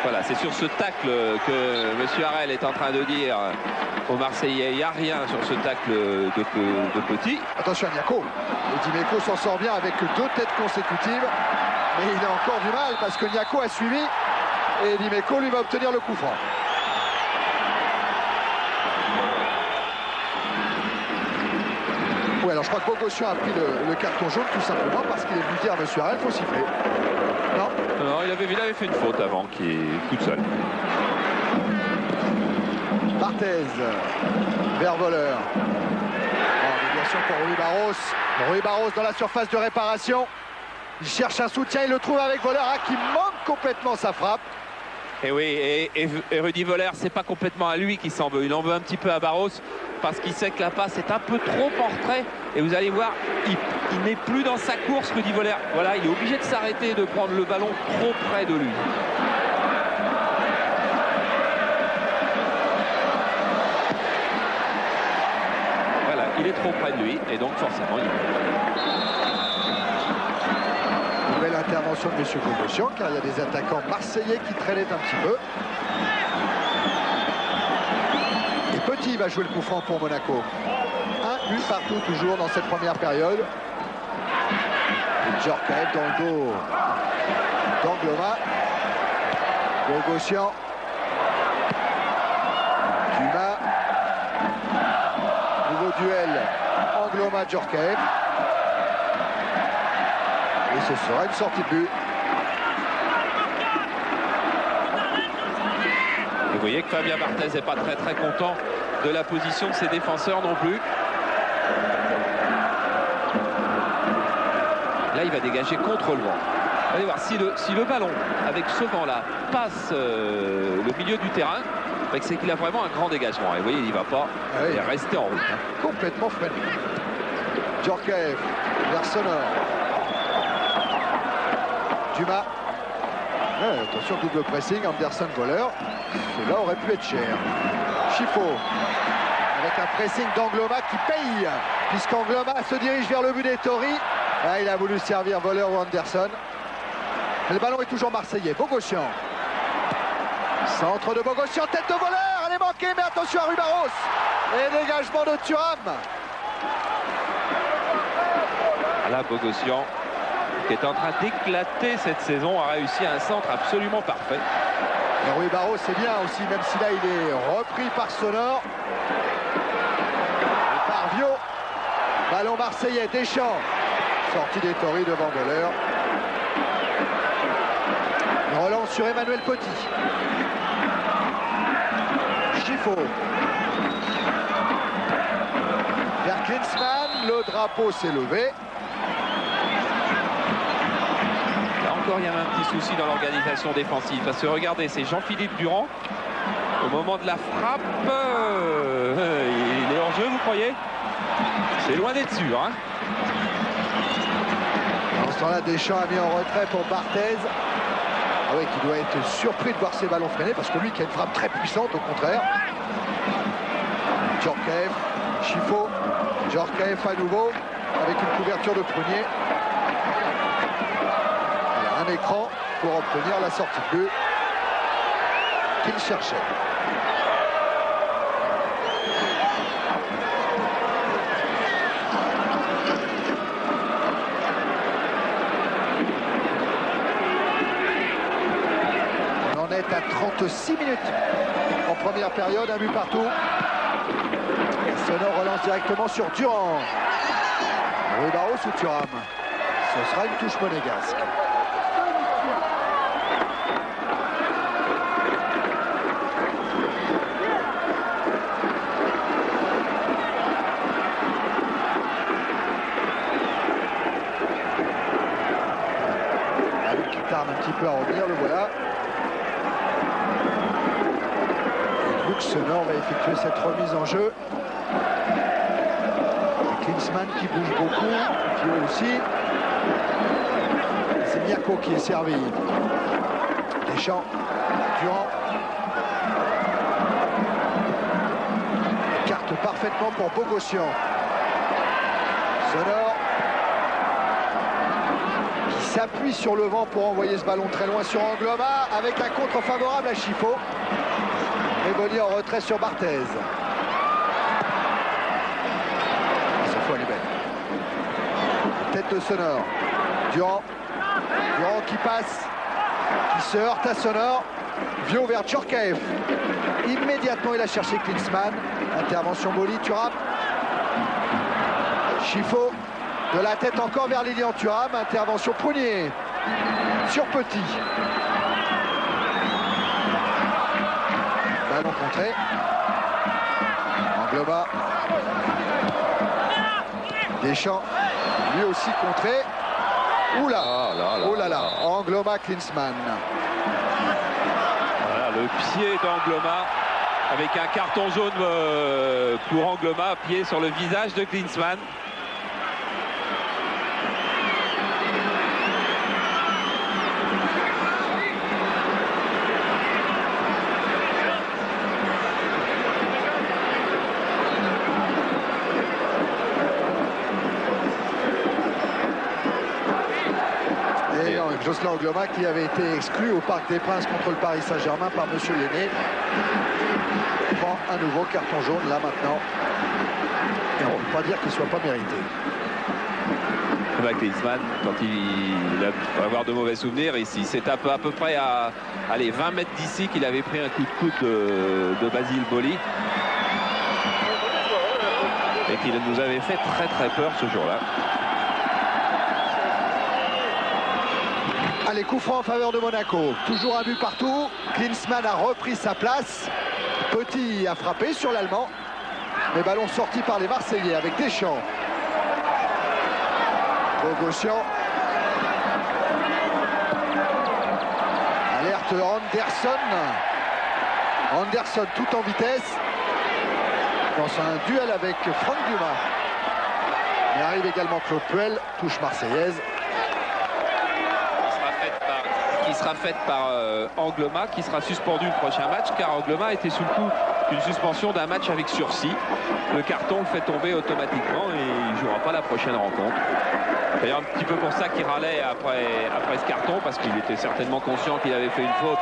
A: Voilà, c'est sur ce tacle que M. Harel est en train de dire aux Marseillais, il n'y a rien sur ce tacle de Petit.
B: Attention à Niako. Et Dimeco s'en sort bien avec 2 têtes consécutives. Mais il a encore du mal parce que Niako a suivi. Et Dimeco lui va obtenir le coup franc. Oui, alors je crois que Bogossian a pris le carton jaune tout simplement parce qu'il est venu dire à M. Harel, il faut siffler. Non,
A: il avait fait une faute avant qui est toute seule.
B: Barthez vers voleur. Déviation pour Rui Barros. Rui Barros dans la surface de réparation. Il cherche un soutien, il le trouve avec Voleur qui manque complètement sa frappe.
A: Et oui, et Rudy Voller, c'est pas complètement à lui qui s'en veut. Il en veut un petit peu à Barros parce qu'il sait que la passe est un peu trop en retrait. Et vous allez voir, il n'est plus dans sa course, Rudy Voller. Voilà, il est obligé de s'arrêter et de prendre le ballon trop près de lui. Voilà, il est trop près de lui et donc forcément il...
B: Nouvelle intervention de M. Bogossian, car il y a des attaquants marseillais qui traînaient un petit peu. Et Petit va jouer le coup franc pour Monaco. Un but partout toujours dans cette première période. Et Djorkaeff dans le dos d'Angloma. Bogossian. Dumas. Nouveau duel Angloma-Djorkaeff. Et ce sera une sortie de but.
A: Et vous voyez que Fabien Barthez n'est pas très content de la position de ses défenseurs non plus. Là, il va dégager contre le vent. Allez voir, si le ballon, avec ce vent-là, passe le milieu du terrain, c'est qu'il a vraiment un grand dégagement. Et vous voyez, il ne va pas rester en route.
B: Complètement freiné. Djorkaeff vers Sonor. Dumas. Ouais, attention, double pressing, Anderson voleur. Cela aurait pu être cher. Chifo. Avec un pressing d'Angloma qui paye, puisqu'Angloma se dirige vers le but d'Ettori. Ah, il a voulu servir voleur ou Anderson. Mais le ballon est toujours marseillais. Bogossian. Centre de Bogossian, tête de voleur. Elle est manquée, mais attention à Rui Barros. Et dégagement de Thuram.
A: Là, Bogossian, qui est en train d'éclater cette saison, a réussi un centre absolument parfait.
B: Et Rui Barros, c'est bien aussi, même si là il est repris par Sonor. Et par Vio. Ballon marseillais, Deschamps. Sortie d'Ettori devant voleur. Une relance sur Emmanuel Petit. Chifo. Vers Klinsmann, le drapeau s'est levé.
A: Il y a un petit souci dans l'organisation défensive parce que regardez, c'est Jean-Philippe Durand au moment de la frappe, il est hors jeu, vous croyez? C'est loin d'être sûr, hein.
B: En ce temps-là, Deschamps a mis en retrait pour Barthez. Ah oui, qui doit être surpris de voir ses ballons freinés parce que lui qui a une frappe très puissante au contraire. Djorkaeff, Chifo, Djorkaeff à nouveau avec une couverture de prunier. Un écran pour obtenir la sortie de but qu'il cherchait. On en est à 36 minutes en première période, un but partout. Sonor relance directement sur Durand. Rui Barros ou Thuram? Ce sera une touche monégasque. Un petit peu à revenir, le voilà. Et Luc Sonor va effectuer cette remise en jeu. Klinsmann qui bouge beaucoup, Vio aussi. C'est Mirko qui est servi. Deschamps, Durand. Carte parfaitement pour Bogossian. Sonor. S'appuie sur le vent pour envoyer ce ballon très loin sur Angloma avec un contre favorable à Chifo. Et Bonny en retrait sur Barthez. Cette fois elle est belle. Tête de Sonor. Durand. Durand qui passe. Qui se heurte à Sonor. Vio vers Djorkaeff. Immédiatement il a cherché Klinsmann. Intervention Boli, Thuram. Chifo. De la tête encore vers Lilian Thuram. Intervention Prunier sur Petit. Ballon contré. Angloma. Deschamps, lui aussi contré. Oula, oh là là, Angloma, Klinsmann.
A: Voilà, le pied d'Angloma avec un carton jaune pour Angloma, pied sur le visage de Klinsmann.
B: Jocelyn Angloma qui avait été exclu au Parc des Princes contre le Paris Saint-Germain par Monsieur Lenné prend un nouveau carton jaune là maintenant. Et on ne peut pas dire qu'il ne soit pas mérité.
A: Klinsmann, quand il va avoir de mauvais souvenirs ici, c'est à peu près à 20 mètres d'ici qu'il avait pris un coup de coude de Basile Boli et qu'il nous avait fait très très peur ce jour-là.
B: Allez, coup franc en faveur de Monaco. Toujours un but partout. Klinsmann a repris sa place. Petit a frappé sur l'Allemand. Mais ballon sorti par les Marseillais avec Deschamps. Bogossian. Alerte Anderson. Anderson tout en vitesse. Dans un duel avec Franck Dumas. Mais arrive également Claude Puel. Touche marseillaise.
A: Qui sera faite par Angloma, qui sera suspendu le prochain match, car Angloma était sous le coup d'une suspension d'un match avec sursis. Le carton le fait tomber automatiquement et il ne jouera pas la prochaine rencontre. D'ailleurs, un petit peu pour ça qu'il râlait après ce carton, parce qu'il était certainement conscient qu'il avait fait une faute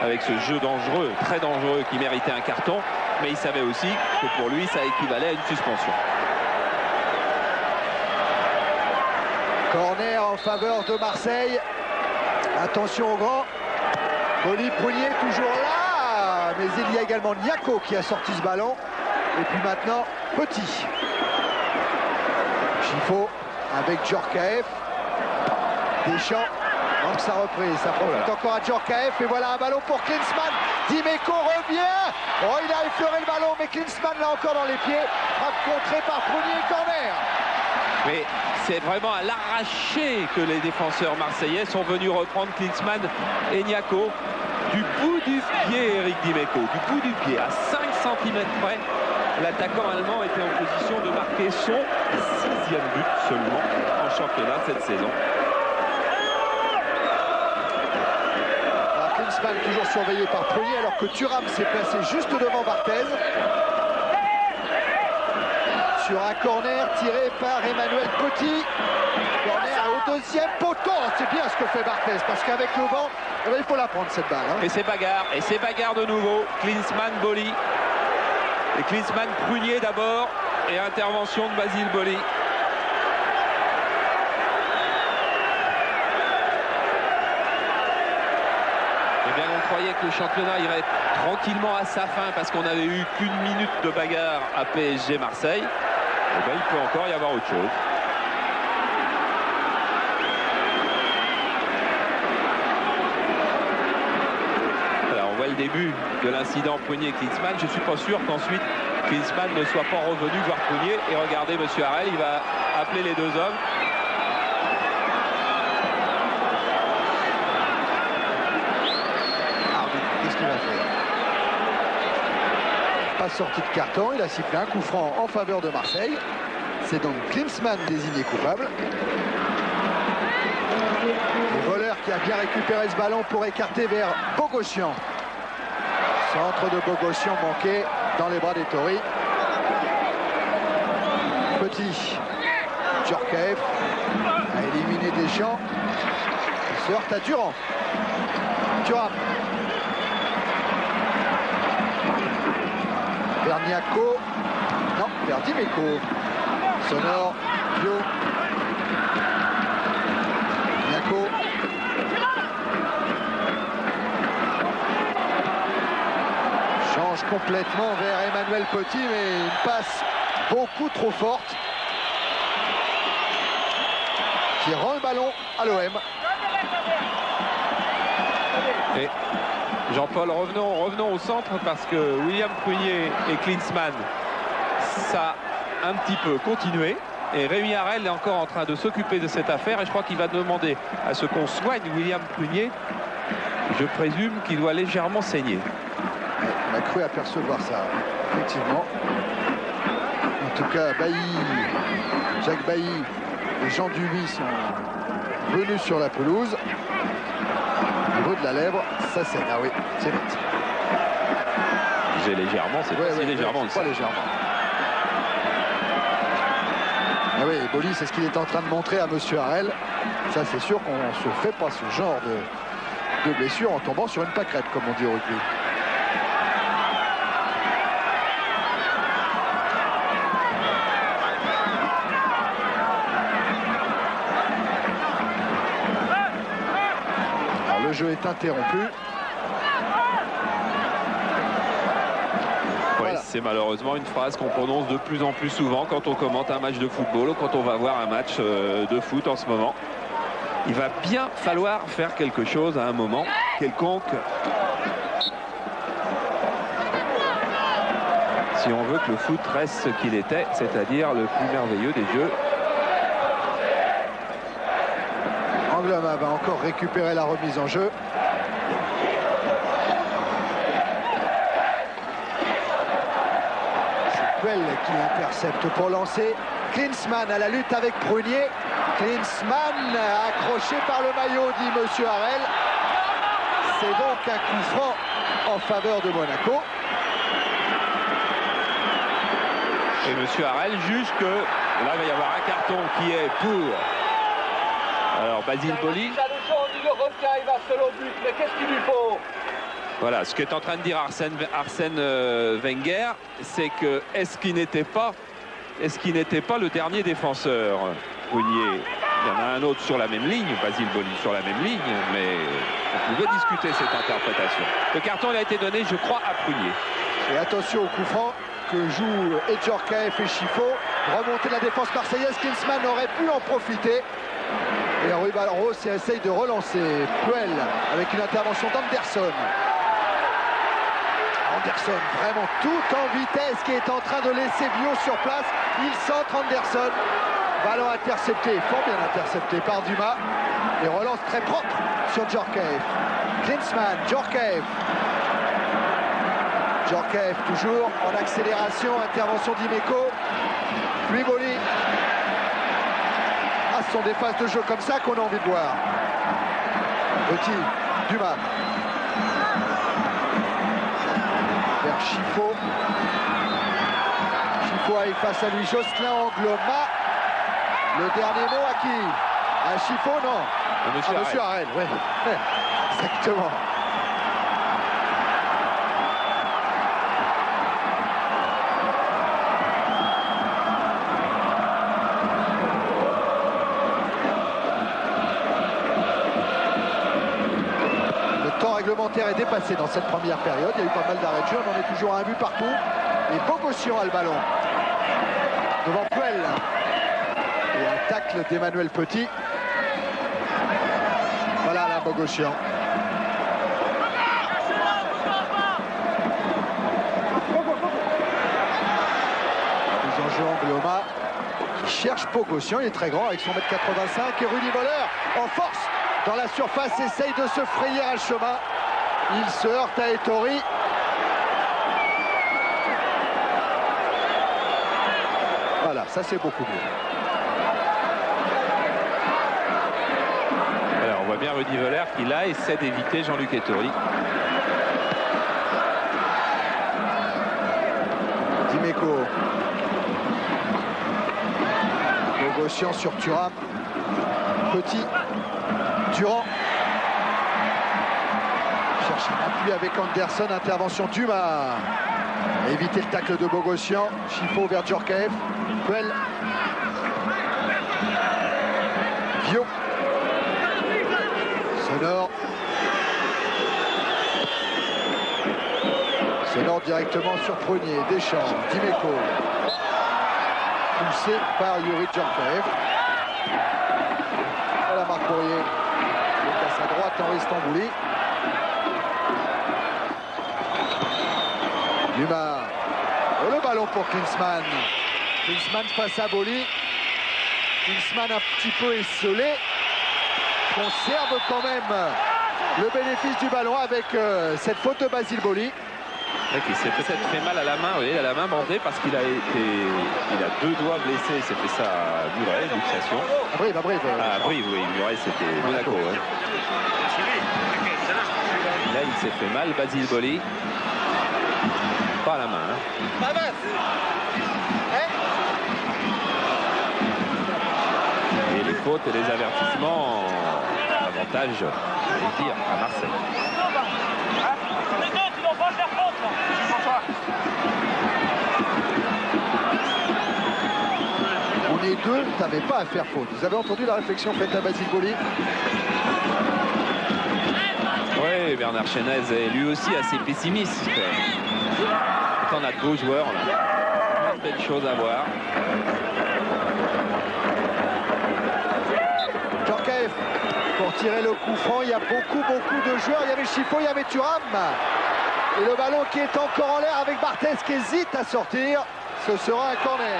A: avec ce jeu dangereux, très dangereux, qui méritait un carton, mais il savait aussi que pour lui, ça équivalait à une suspension.
B: Corner en faveur de Marseille. Attention au grand. Boli Prunier toujours là. Mais il y a également Niako qui a sorti ce ballon. Et puis maintenant, Petit. Chifo avec Djorkaeff. Deschamps manque sa reprise. Ça profite encore à Djorkaeff. Et voilà un ballon pour Klinsmann. Dimeco revient. Oh, il a effleuré le ballon, mais Klinsmann l'a encore dans les pieds. Frappe contrée par Prunier, corner.
A: Mais c'est vraiment à l'arraché que les défenseurs marseillais sont venus reprendre Klinsmann et Niako. Du bout du pied, Eric Dimeco, du bout du pied, à 5 cm près, l'attaquant allemand était en position de marquer son 6e but seulement en championnat cette saison.
B: Alors Klinsmann toujours surveillé par Prunier alors que Thuram s'est placé juste devant Barthez. Sur un corner tiré par Emmanuel Petit. Corner au deuxième poteau. C'est bien ce que fait Barthez parce qu'avec le vent, il faut la prendre cette balle. Hein.
A: Et c'est bagarre de nouveau. Klinsmann, Boli. Et Klinsmann, Prunier d'abord. Et intervention de Basile Boli. Eh bien, on croyait que le championnat irait tranquillement à sa fin parce qu'on n'avait eu qu'une minute de bagarre à PSG Marseille. Eh bien, il peut encore y avoir autre chose. Voilà, on voit le début de l'incident Prunier-Klinsmann. Je ne suis pas sûr qu'ensuite Klinsmann ne soit pas revenu voir Prunier. Et regardez, monsieur Harel, il va appeler les deux hommes.
B: Qu'est-ce qu'il va faire? Pas sorti de carton, il a sifflé un coup franc en faveur de Marseille. C'est donc Klinsmann désigné coupable. Le voleur qui a bien récupéré ce ballon pour écarter vers Bogossian. Centre de Bogossian manqué dans les bras des Tories. Petit. Djorkaeff a éliminé Deschamps. Il se heurte à Thuram. Thuram. Berniaco. Non, vers Dimeco. Sonore. Pio. Niako. Change complètement vers Emmanuel Petit, mais une passe beaucoup trop forte qui rend le ballon à l'OM.
A: Et Jean-Paul, revenons au centre parce que William Prunier et Klinsmann, ça a un petit peu continué. Et Rémi Harel est encore en train de s'occuper de cette affaire et je crois qu'il va demander à ce qu'on soigne William Prunier. Je présume qu'il doit légèrement saigner.
B: On a cru apercevoir ça, effectivement. En tout cas, Jacques Bailly et Jean Duby sont venus sur la pelouse. Au niveau de la lèvre, ça saigne. Ah oui, c'est net.
A: J'ai légèrement, c'est pas si légèrement.
B: Pas légèrement. Ah oui, Boli, c'est ce qu'il est en train de montrer à monsieur Harel. Ça, c'est sûr qu'on ne se fait pas ce genre de blessure en tombant sur une pâquerette, comme on dit au rugby. Alors, le jeu est interrompu.
A: Voilà. C'est malheureusement une phrase qu'on prononce de plus en plus souvent quand on commente un match de football ou quand on va voir un match de foot en ce moment. Il va bien falloir faire quelque chose à un moment quelconque si on veut que le foot reste ce qu'il était, c'est-à-dire le plus merveilleux des jeux.
B: Angloma va encore récupérer la remise en jeu. Puel qui intercepte pour lancer. Klinsmann à la lutte avec Prunier. Klinsmann accroché par le maillot, dit monsieur Harel. C'est donc un coup franc en faveur de Monaco.
A: Et monsieur Harel juge que là il va y avoir un carton qui est pour. Alors Basile Boli.
C: Il va seul au but, mais qu'est-ce qu'il lui faut?
A: Voilà, ce qu'est en train de dire Arsène Wenger, c'est que est-ce qu'il n'était pas le dernier défenseur, Prunier? Il y en a un autre sur la même ligne, Basile Boli sur la même ligne, mais on pouvait discuter cette interprétation. Le carton il a été donné, je crois, à Prunier.
B: Et attention au coup franc que jouent Djorkaeff et Chifo. Remonter la défense marseillaise, Klinsmann aurait pu en profiter. Et Rui Barros essaye de relancer Puel avec une intervention d'Anderson. Anderson vraiment tout en vitesse qui est en train de laisser Bio sur place. Il centre Anderson. Ballon intercepté, fort bien intercepté par Dumas. Et relance très propre sur Djorkaeff. Klinsmann, Djorkaeff. Djorkaeff toujours en accélération. Intervention d'Imeco. Puis Boli. Ah, ce sont des phases de jeu comme ça qu'on a envie de voir. Petit, Dumas. Vers Chifo. Chifo est face à lui, Jocelyn Angloma. Le dernier mot à qui? À Chifo, non?
A: À
B: Monsieur Harel, oui. Exactement. Le temps réglementaire est dépassé dans cette première période. Il y a eu pas mal d'arrêts de jeu. On en est toujours à un but partout. Et Bogossian a le ballon. Devant Puel. Et un tacle d'Emmanuel Petit. Voilà là, Bogossian. Ils ont joué Angloma qui cherche Bogossian. Il est très grand avec son 1m85. Et Rudy Voller en force dans la surface essaye de se frayer un chemin. Il se heurte à Ettori. Voilà, ça c'est beaucoup mieux.
A: Alors on voit bien Rudy Voller qui là essaie d'éviter Jean-Luc Ettori.
B: Dimeco. Bogossian sur Thuram. Petit. Durand. Cherche un appui avec Anderson. Intervention Dumas. Éviter le tacle de Bogossian. Chifo vers Djorkaeff. Puel. Vio. Sonore. Sonore directement sur Prunier. Deschamps. Dimeco. Poussé par Yuri Djorkaeff. Voilà Marc Bourrier. Il est à sa droite, Henri Stambouli. Dumas. Et le ballon pour Klinsmann. Klinsmann face à Boli. Klinsmann un petit peu esselé. Conserve quand même le bénéfice du ballon avec cette faute de Basile Boli.
A: Qui s'est peut-être fait mal à la main, oui, à la main bandée parce qu'il a deux doigts blessés. Il s'est fait ça à Muret, luxation.
B: À Brive, à Brive.
A: Ah, Brive, oui, Muret, c'était Monaco. Hein. Là, il s'est fait mal, Basile Boli. Pas à la main. Hein. Et les fautes et les avertissements, avantage, je vais dire, à Marseille.
B: On est deux, t'avais pas à faire faute. Vous avez entendu la réflexion faite à Basile Boli?
A: Oui, Bernard Chenez est lui aussi assez pessimiste. On a de beaux joueurs là. Plein de belles choses à voir.
B: Djorkaeff pour tirer le coup franc. Il y a beaucoup de joueurs. Il y avait Chifo, il y avait Thuram. Et le ballon qui est encore en l'air avec Barthez qui hésite à sortir. Ce sera un corner.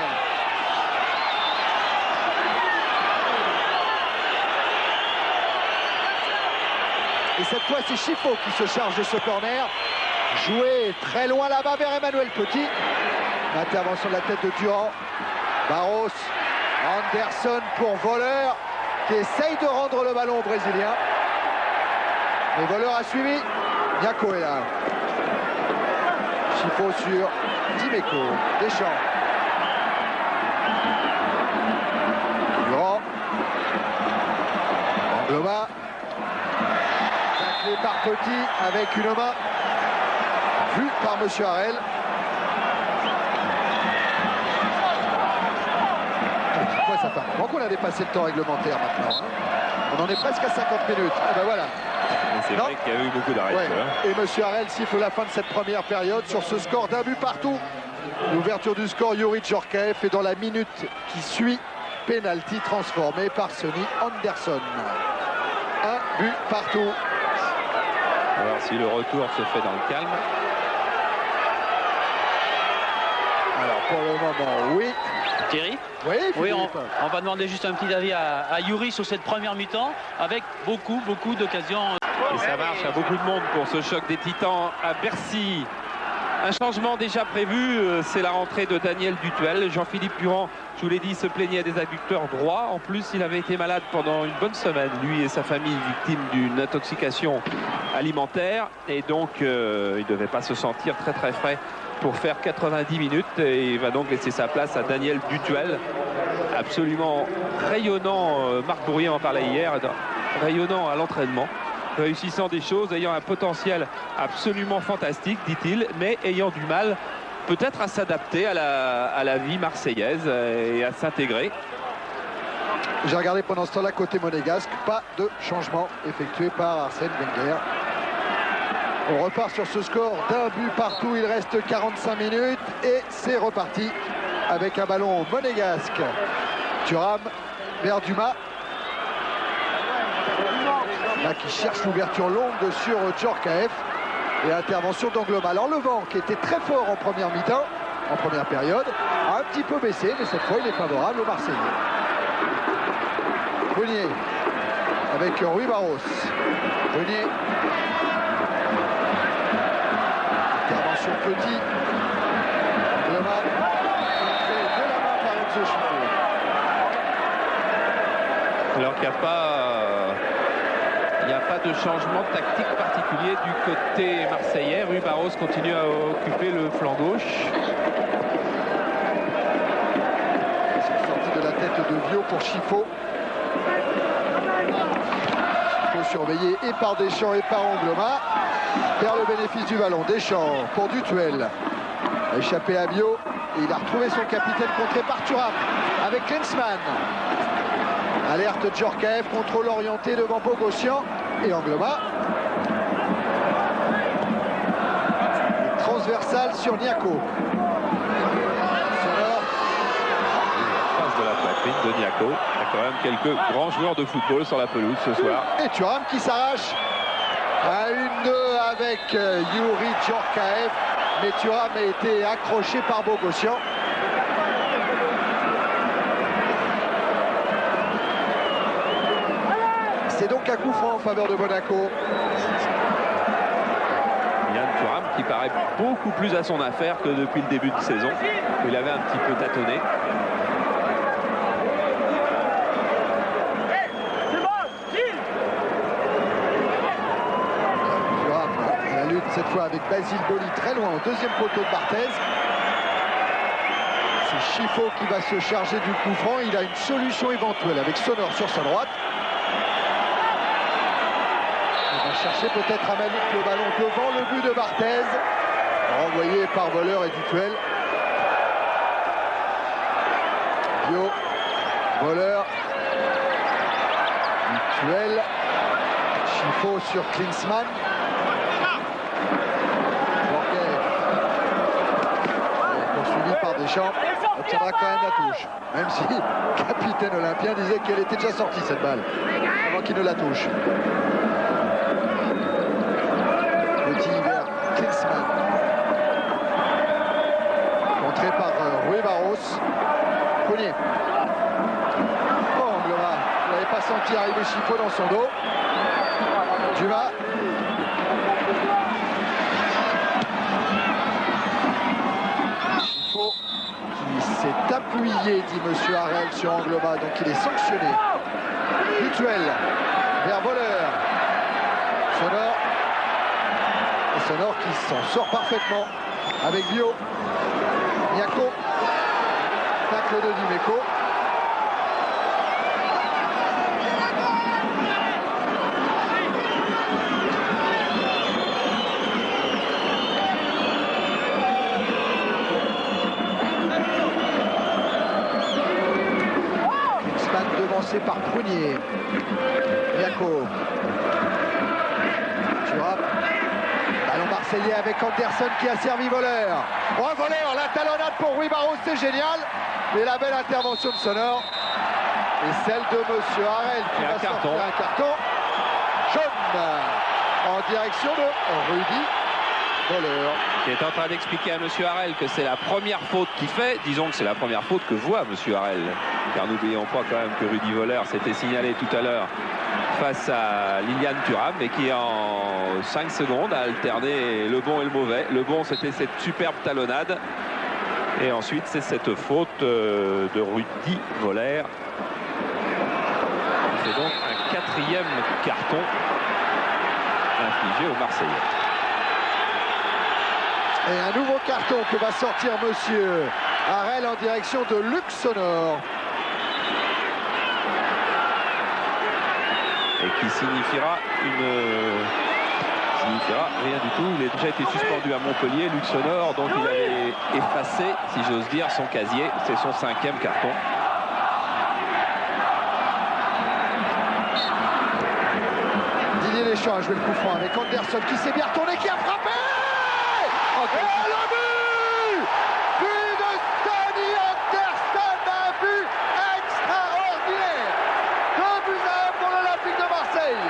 B: Et cette fois, c'est Chifo qui se charge de ce corner. Joué très loin là-bas vers Emmanuel Petit. Intervention de la tête de Durand. Barros. Anderson pour Voleur qui essaye de rendre le ballon au Brésilien. Le Voleur a suivi. Niako est là. Chifo sur Dimeco. Deschamps. Durand. Angloma. Taclé par Petit avec une main vue par Monsieur Harel. Ça fait un moment qu'on a dépassé le temps réglementaire maintenant. Hein. On en est presque à 50 minutes. Ah ben voilà.
A: C'est vrai qu'il y a eu beaucoup d'arrêts.
B: Ouais. Et Monsieur Harel siffle la fin de cette première période sur ce score d'un but partout. L'ouverture du score, Youri Djorkaeff, et dans la minute qui suit, penalty transformé par Sonny Anderson. Un but partout.
A: Alors si le retour se fait dans le calme.
B: Alors pour le moment, oui.
D: Thierry?
B: Oui,
D: on va demander juste un petit avis à Youri sur cette première mi-temps avec beaucoup d'occasions.
A: Et ça marche à beaucoup de monde pour ce choc des Titans à Bercy. Un changement déjà prévu, c'est la rentrée de Daniel Dutuel. Jean-Philippe Durand, je vous l'ai dit, se plaignait des adducteurs droits. En plus, il avait été malade pendant une bonne semaine, lui et sa famille, victimes d'une intoxication alimentaire. Et donc, il ne devait pas se sentir très frais pour faire 90 minutes. Et il va donc laisser sa place à Daniel Dutuel. Absolument rayonnant, Marc Bourrier en parlait hier, rayonnant à l'entraînement. Réussissant des choses, ayant un potentiel absolument fantastique, dit-il, mais ayant du mal peut-être à s'adapter à la vie marseillaise et à s'intégrer.
B: J'ai regardé pendant ce temps-là côté monégasque, pas de changement effectué par Arsène Wenger. On repart sur ce score d'un but partout, il reste 45 minutes et c'est reparti avec un ballon monégasque. Thuram vers Dumas. Là qui cherche l'ouverture longue sur Djorkaeff et intervention d'Angloma. Alors le vent qui était très fort en première mi-temps, en première période, a un petit peu baissé, mais cette fois il est favorable aux Marseillais. Brunier avec Rui Barros. Brunier. Intervention Petit. Angloma. Fait de la main par Enzo Chifo.
A: Alors qu'il n'y a pas de changement tactique particulier du côté marseillais. Rui Barros continue à occuper le flanc gauche.
B: C'est sorti de la tête de Vio pour Chifo. Chifo surveillé et par Deschamps et par Angloma. Perd le bénéfice du ballon. Deschamps pour Dutuel. Échappé à Vio. Et il a retrouvé son capitaine contré par Thuram avec Klinsmann. Alerte Djorkaeff, contrôle orienté devant Bogossian et Angloma. Transversal sur Niako.
A: Passe de la poitrine de Niako. Il y a quand même quelques grands joueurs de football sur la pelouse ce soir.
B: Et Thuram qui s'arrache à 1-2 avec Youri Djorkaeff. mais Thuram a été accroché par Bogossian. C'est donc un coup franc en faveur de Monaco.
A: Yann Thuram qui paraît beaucoup plus à son affaire que depuis le début de saison, où il avait un petit peu tâtonné.
B: Thuram à la lutte cette fois avec Basile Boli très loin au deuxième poteau de Barthez. C'est Chifo qui va se charger du coup franc. Il a une solution éventuelle avec Sonor sur sa droite. Il va chercher peut-être à Malik le ballon devant le but de Barthez. Renvoyé par Voleur et Dutuel. Bio, Voleur, Dutuel, Chifo sur Klinsmann. Poursuivi par Deschamps, obtiendra quand même la touche. Même si le capitaine olympien disait qu'elle était déjà sortie cette balle avant qu'il ne la touche. Petit vers Klinsmann. Contré par Rui Barros. Prunier. Oh, Angloma. Il n'avait pas senti arriver Chifo dans son dos. Dumas. Chifo qui s'est appuyé, dit M. Harel, sur Angloma. Donc il est sanctionné. Dutuel vers Voleur. Sonor. Et Sonor qui s'en sort parfaitement avec Bio. Niako. Tacle de Dimeco. Klinsmann devancé par Prunier. Niako. Thuram. Ballon marseillais avec Anderson qui a servi Voleur. Oh, Voleur, la talonnade pour Rui Barros, c'est génial. Mais la belle intervention de Sonor. Et celle de M. Harel qui va sortir un carton jaune en direction de Rudy Voleur.
A: Qui est en train d'expliquer à M. Harel que c'est la première faute qu'il fait. Disons que c'est la première faute que voit M. Harel. Car n'oublions pas quand même que Rudy Voleur s'était signalé tout à l'heure face à Lilian Thuram et qui en 5 secondes a alterné le bon et le mauvais. Le bon, c'était cette superbe talonnade. Et ensuite, c'est cette faute de Rudy Voleur. C'est donc un 4e carton infligé aux Marseillais.
B: Et un nouveau carton que va sortir monsieur Harel en direction de Luc Sonor.
A: Et qui signifiera rien du tout. Il a déjà été suspendu à Montpellier, Luc Sonor, donc il avait effacé, si j'ose dire, son casier. C'est son 5e carton.
B: Didier Deschamps a joué le coup franc avec Anderson qui s'est bien retourné, qui a frappé. Et le but! But de Tony Anderson, un but extraordinaire. 2-1 pour l'Olympique de Marseille.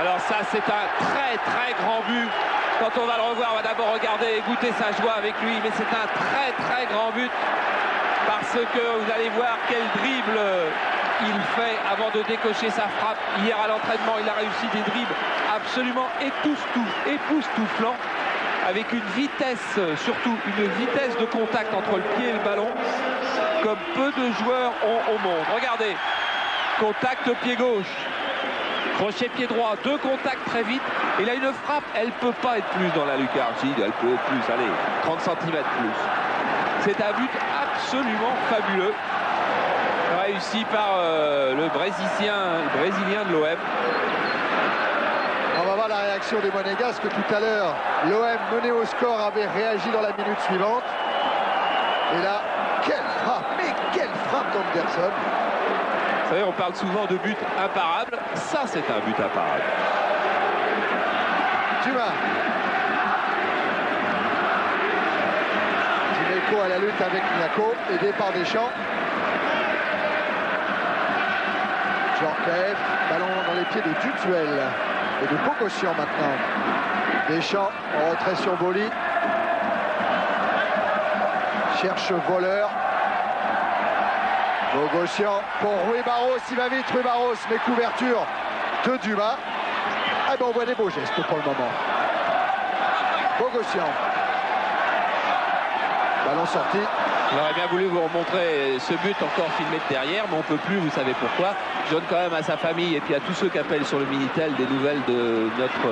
A: Alors ça, c'est un très très grand but. Quand on va le revoir, on va d'abord regarder et goûter sa joie avec lui. Mais c'est un très très grand but. Parce que vous allez voir quel dribble il fait avant de décocher sa frappe. Hier à l'entraînement, il a réussi des dribbles absolument époustouflants. Avec une vitesse, surtout une vitesse de contact entre le pied et le ballon, comme peu de joueurs ont au monde. Regardez, contact pied gauche, crochet pied droit, 2 contacts très vite. Et là, une frappe, elle ne peut pas être plus dans la lucarne. Elle peut être plus, allez, 30 cm plus. C'est un but absolument fabuleux, réussi par le Brésilien de l'OM.
B: On va voir la réaction des Monégasques. Tout à l'heure, l'OM mené au score avait réagi dans la minute suivante. Et là, quelle frappe d'Anderson.
A: Vous savez, on parle souvent de buts imparables. Ça, c'est un but imparable.
B: Dumas. Dimeco à la lutte avec Niako, aidé par Deschamps. Djorkaeff, ballon dans les pieds de Dutuel et de Bogossian maintenant. Deschamps en retrait sur Boli. cherche voleur. Bogossian pour Rui Barros, il va vite Rui Barros, mais couverture de Dumas. Ah ben on voit des beaux gestes pour le moment. Bogossian. Ballon sorti.
A: J'aurais bien voulu vous remontrer ce but encore filmé de derrière, mais on ne peut plus, vous savez pourquoi. Je donne quand même à sa famille et puis à tous ceux qui appellent sur le Minitel des nouvelles de notre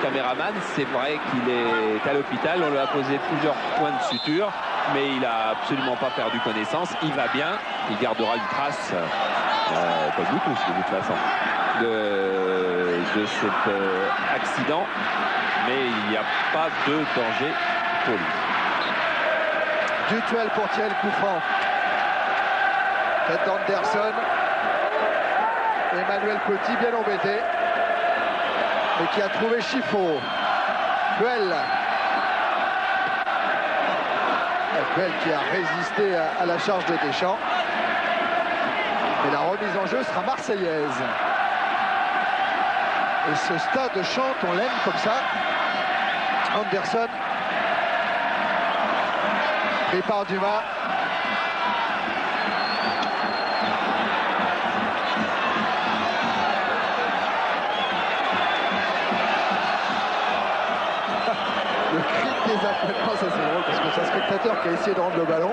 A: caméraman. C'est vrai qu'il est à l'hôpital, on lui a posé plusieurs points de suture, mais il n'a absolument pas perdu connaissance. Il va bien, il gardera une trace, comme nous tous de toute façon, de cet accident, mais il n'y a pas de danger pour lui.
B: Dutuel pour tirer le coup franc. Tête d'Anderson. Emmanuel Petit bien embêté. Et qui a trouvé Chifo. Puel. Puel qui a résisté à la charge de Deschamps. Et la remise en jeu sera marseillaise. Et ce stade chante, on l'aime comme ça. Anderson. Pris par Dumas. Le cri des appels, ça c'est drôle parce que c'est un spectateur qui a essayé de rendre le ballon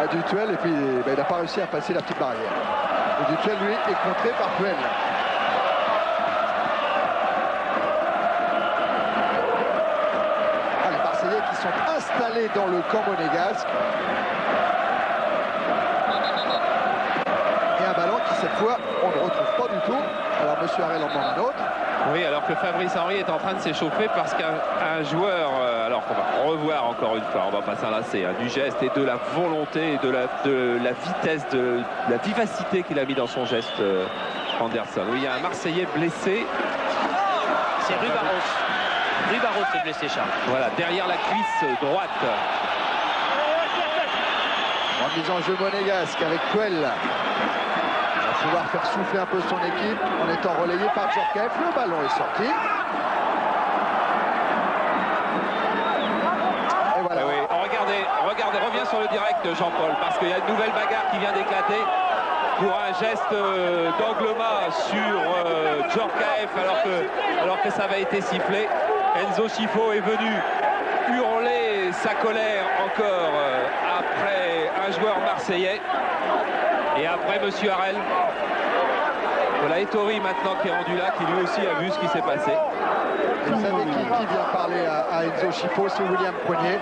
B: à Dutuel et puis il n'a pas réussi à passer la petite barrière. Et Dutuel lui est contré par Puel. Qui sont installés dans le camp monégasque. Et un ballon qui cette fois on ne retrouve pas du tout. Alors monsieur Harel en demande un autre.
A: Oui, alors que Fabrice Henry est en train de s'échauffer parce qu'un joueur, alors qu'on va revoir encore une fois, on va pas s'enlacer, du geste et de la volonté et de la vitesse, de la vivacité qu'il a mis dans son geste, Anderson. Oui, il y a un Marseillais blessé.
D: C'est Rui Barros. Rui Barros est blessé, Charles.
A: Voilà, derrière la cuisse droite.
B: Remise en jeu monégasque avec Puel. Il va pouvoir faire souffler un peu son équipe en étant relayé par Djorkaeff. Le ballon est sorti. Et voilà.
A: Oui, regardez, reviens sur le direct, Jean-Paul, parce qu'il y a une nouvelle bagarre qui vient d'éclater pour un geste d'Angloma sur Djorkaeff alors que ça avait été sifflé. Enzo Chifo est venu hurler sa colère encore après un joueur marseillais et après monsieur Harel. Voilà Ettori maintenant qui est rendu là, qui lui aussi a vu ce qui s'est passé.
B: Et vous savez qui vient parler à Enzo Chifo, c'est William Prenier.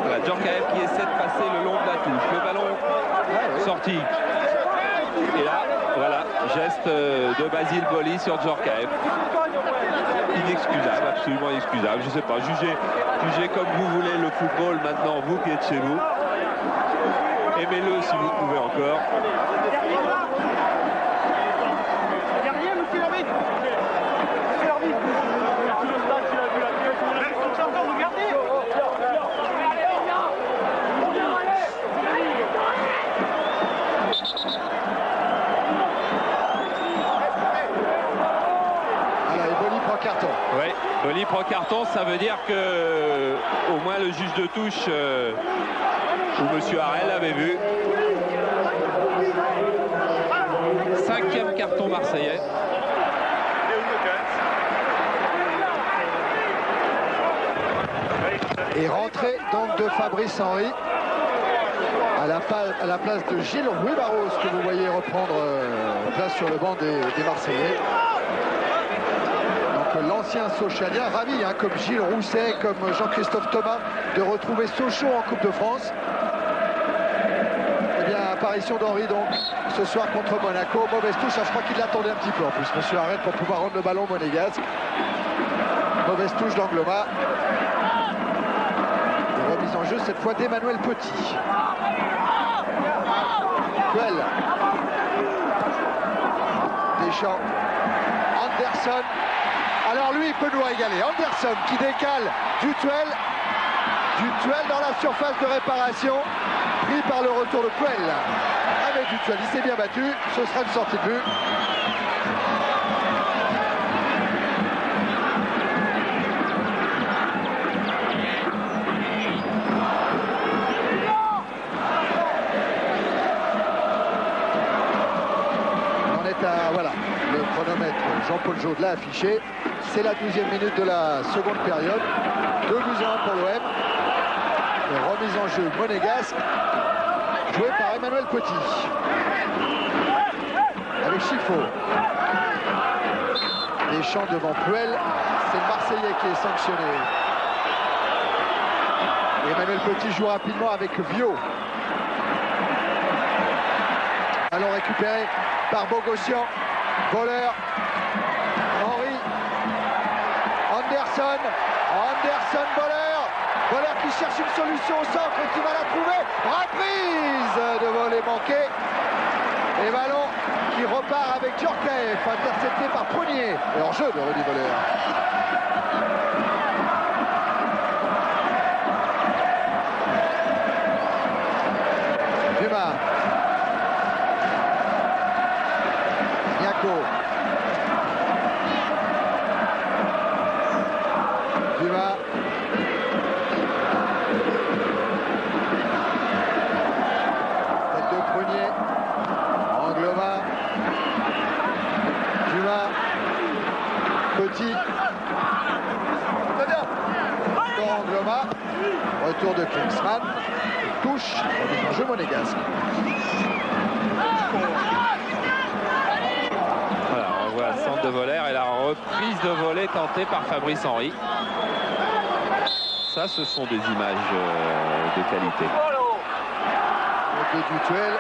A: Voilà, Djorkaeff qui essaie de passer le long de la touche. Le ballon sorti. Et là, voilà, geste de Basile Boli sur Djorkaeff. Inexcusable, absolument inexcusable. Je ne sais pas, jugez comme vous voulez le football maintenant, vous qui êtes chez vous. Aimez-le si vous pouvez encore.
B: Carton.
A: Oui, Boli prend carton, ça veut dire que au moins le juge de touche ou monsieur Harel avait vu. 5e carton marseillais.
B: Et rentrée donc de Fabrice Henry à la place de Gilles Rui Barros que vous voyez reprendre place sur le banc des Marseillais. L'ancien Sochalien, ravi, comme Gilles Rousset, comme Jean-Christophe Thomas, de retrouver Sochaux en Coupe de France. Eh bien, apparition d'Henry donc ce soir contre Monaco. Mauvaise touche, je crois qu'il l'attendait un petit peu en plus, monsieur Harel, pour pouvoir rendre le ballon monégasque. Mauvaise touche d'Angloma. Et remise en jeu cette fois d'Emmanuel Petit. Puel. Deschamps. Anderson. Alors lui, il peut nous régaler. Anderson qui décale Dutuel. Dutuel dans la surface de réparation. Pris par le retour de Puel. Ah mais Dutuel, il s'est bien battu. Ce sera une sortie de but. voilà, le chronomètre Jean-Paul Jaude l'a affiché. C'est la 12e minute de la seconde période. 2 buts à 1 pour l'OM. Remise en jeu monégasque, jouée par Emmanuel Petit. Avec Chiffo. Deschamps devant Puel. C'est le Marseillais qui est sanctionné. Et Emmanuel Petit joue rapidement avec Viau. Allons récupérer par Bogossian. Voleur. Henry. Anderson. Anderson, voleur. Voleur qui cherche une solution au centre et qui va la trouver. Reprise de volée manquée. Et ballon qui repart avec Djorkaeff, intercepté par Prunier. Et en jeu de Rudy Voleur. Dumas. Niako. Dumas. Tête de Prunier. Angloma. Dumas. Petit. Encore Angloma. Retour de Klinsmann. Touche. Remise en jeu monégasque.
A: Voilà, on voit le centre de Voleur et la reprise de volée tentée par Fabrice Henry. Ça, ce sont des images de qualité.
B: Le du duel.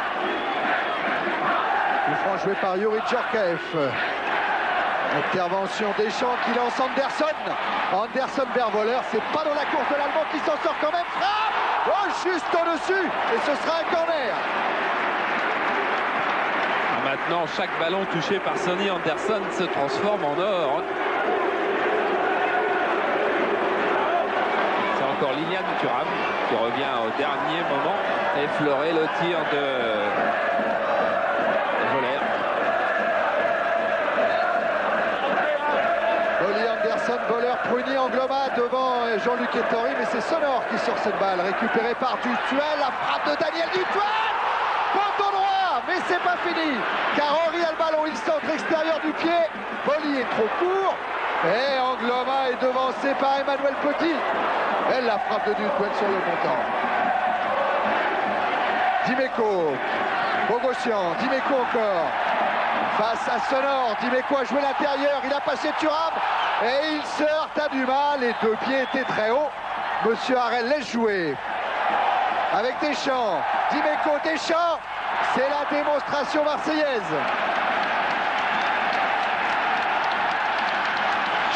B: Le franc joué par Youri Djorkaeff. Intervention Deschamps qui lance Anderson. Anderson vers Voleur. C'est pas dans la course de l'Allemand qui s'en sort quand même. Frappe! Oh, juste au-dessus. Et ce sera un corner.
A: Maintenant, chaque ballon touché par Sonny Anderson se transforme en or. C'est encore Liliane Thuram qui revient au dernier moment effleurer le tir de Voleur.
B: Oli Anderson, Voleur, Prunier, Angloma devant Jean-Luc Ettori, mais c'est Sonor qui sort cette balle, récupérée par Dutuel, la frappe de Daniel Dutuel, poteau droit, mais c'est pas fini, car Henry a le ballon, il centre extérieur du pied, Oli est trop court, et Angloma est devancé par Emmanuel Petit. Belle la frappe de Dutuel sur le montant. Dimeco, Bogossian, Dimeco encore. Face à Sonor, Dimeco a joué l'intérieur, il a passé Thuram et il se heurte à Dumas. Les deux pieds étaient très hauts. Monsieur Harel laisse jouer. Avec Deschamps, Dimeco, Deschamps, c'est la démonstration marseillaise.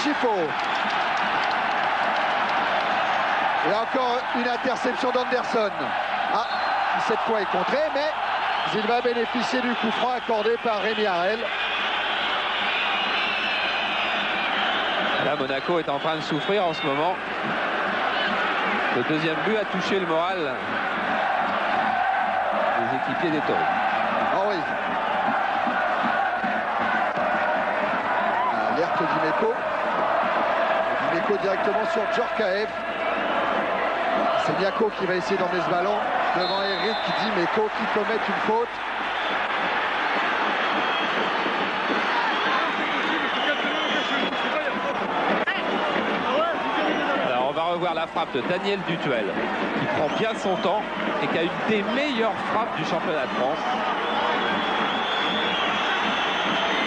B: Chiffo. Et encore une interception d'Anderson. Ah, cette fois est contré, mais il va bénéficier du coup franc accordé par Rémi Harel.
A: Là, Monaco est en train de souffrir en ce moment. Le deuxième but a touché le moral des équipiers des Tories.
B: Oh oui. Alerte Dimeco. Dimeco directement sur Djorkaeff. C'est Niako qui va essayer d'emmener ce ballon devant Eric Dimeco qui commet une faute.
A: Alors on va revoir la frappe de Daniel Dutuel qui prend bien son temps et qui a une des meilleures frappes du championnat de France.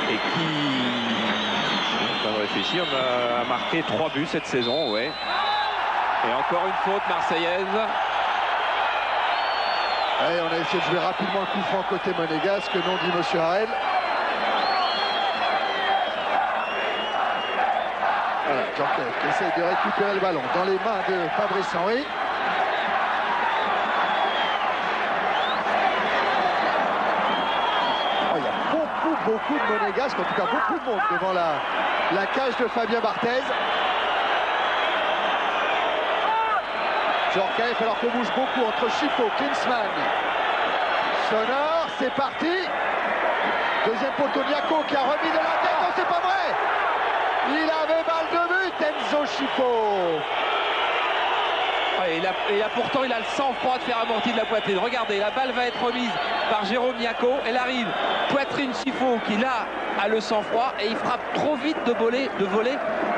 A: Et qui, en train de réfléchir, a marqué 3 buts cette saison, ouais. Et encore une faute marseillaise.
B: Allez, on a essayé de jouer rapidement le coup franc côté monégasque, non dit monsieur Harel. Voilà, Djorkaeff qui essaye de récupérer le ballon dans les mains de Fabrice Henry. Oh, il y a beaucoup de monégasques, en tout cas beaucoup de monde devant la cage de Fabien Barthez. Djorkaeff alors qu'on bouge beaucoup entre Chiffo, Klinsmann, Sonor, c'est parti. Deuxième poteau, Niako qui a remis de la tête, non c'est pas vrai. Il avait balle de but, Enzo Chiffo.
A: Ouais, et pourtant, il a le sang-froid de faire amortir de la poitrine. Regardez, la balle va être remise par Jérôme Niaco. Elle arrive, poitrine Chifo, qui là a le sang-froid et il frappe trop vite de voler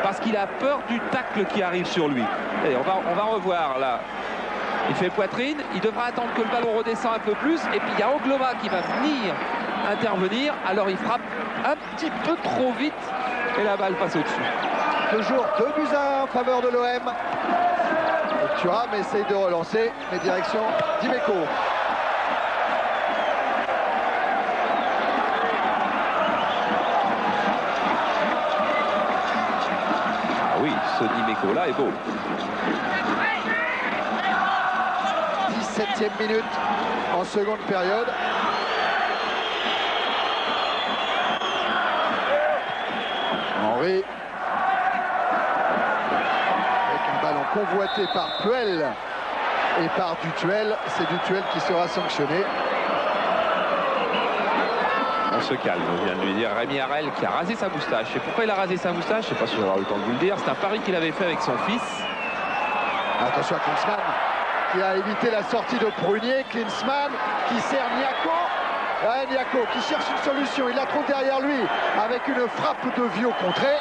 A: parce qu'il a peur du tacle qui arrive sur lui. Allez, on va revoir là. Il fait poitrine, il devra attendre que le ballon redescend un peu plus. Et puis il y a Ogloma qui va venir intervenir. Alors il frappe un petit peu trop vite et la balle passe au-dessus.
B: Toujours 2-1 en faveur de l'OM. Thuram essaye de relancer, mais direction Dimeco.
A: Ah oui, ce Dimeco là est beau.
B: 17e minute en seconde période. Henry. Convoité par Puel et par Dutuel. C'est Dutuel qui sera sanctionné.
A: On se calme, on vient de lui dire Rémi Harel qui a rasé sa moustache. Et pourquoi il a rasé sa moustache? Je ne sais pas si j'aurai le temps de vous le dire. C'est un pari qu'il avait fait avec son fils.
B: Attention à Klinsmann qui a évité la sortie de Prunier. Klinsmann qui sert Niaco. Ouais, Niaco qui cherche une solution. Il la trouve derrière lui avec une frappe de Viau contrée.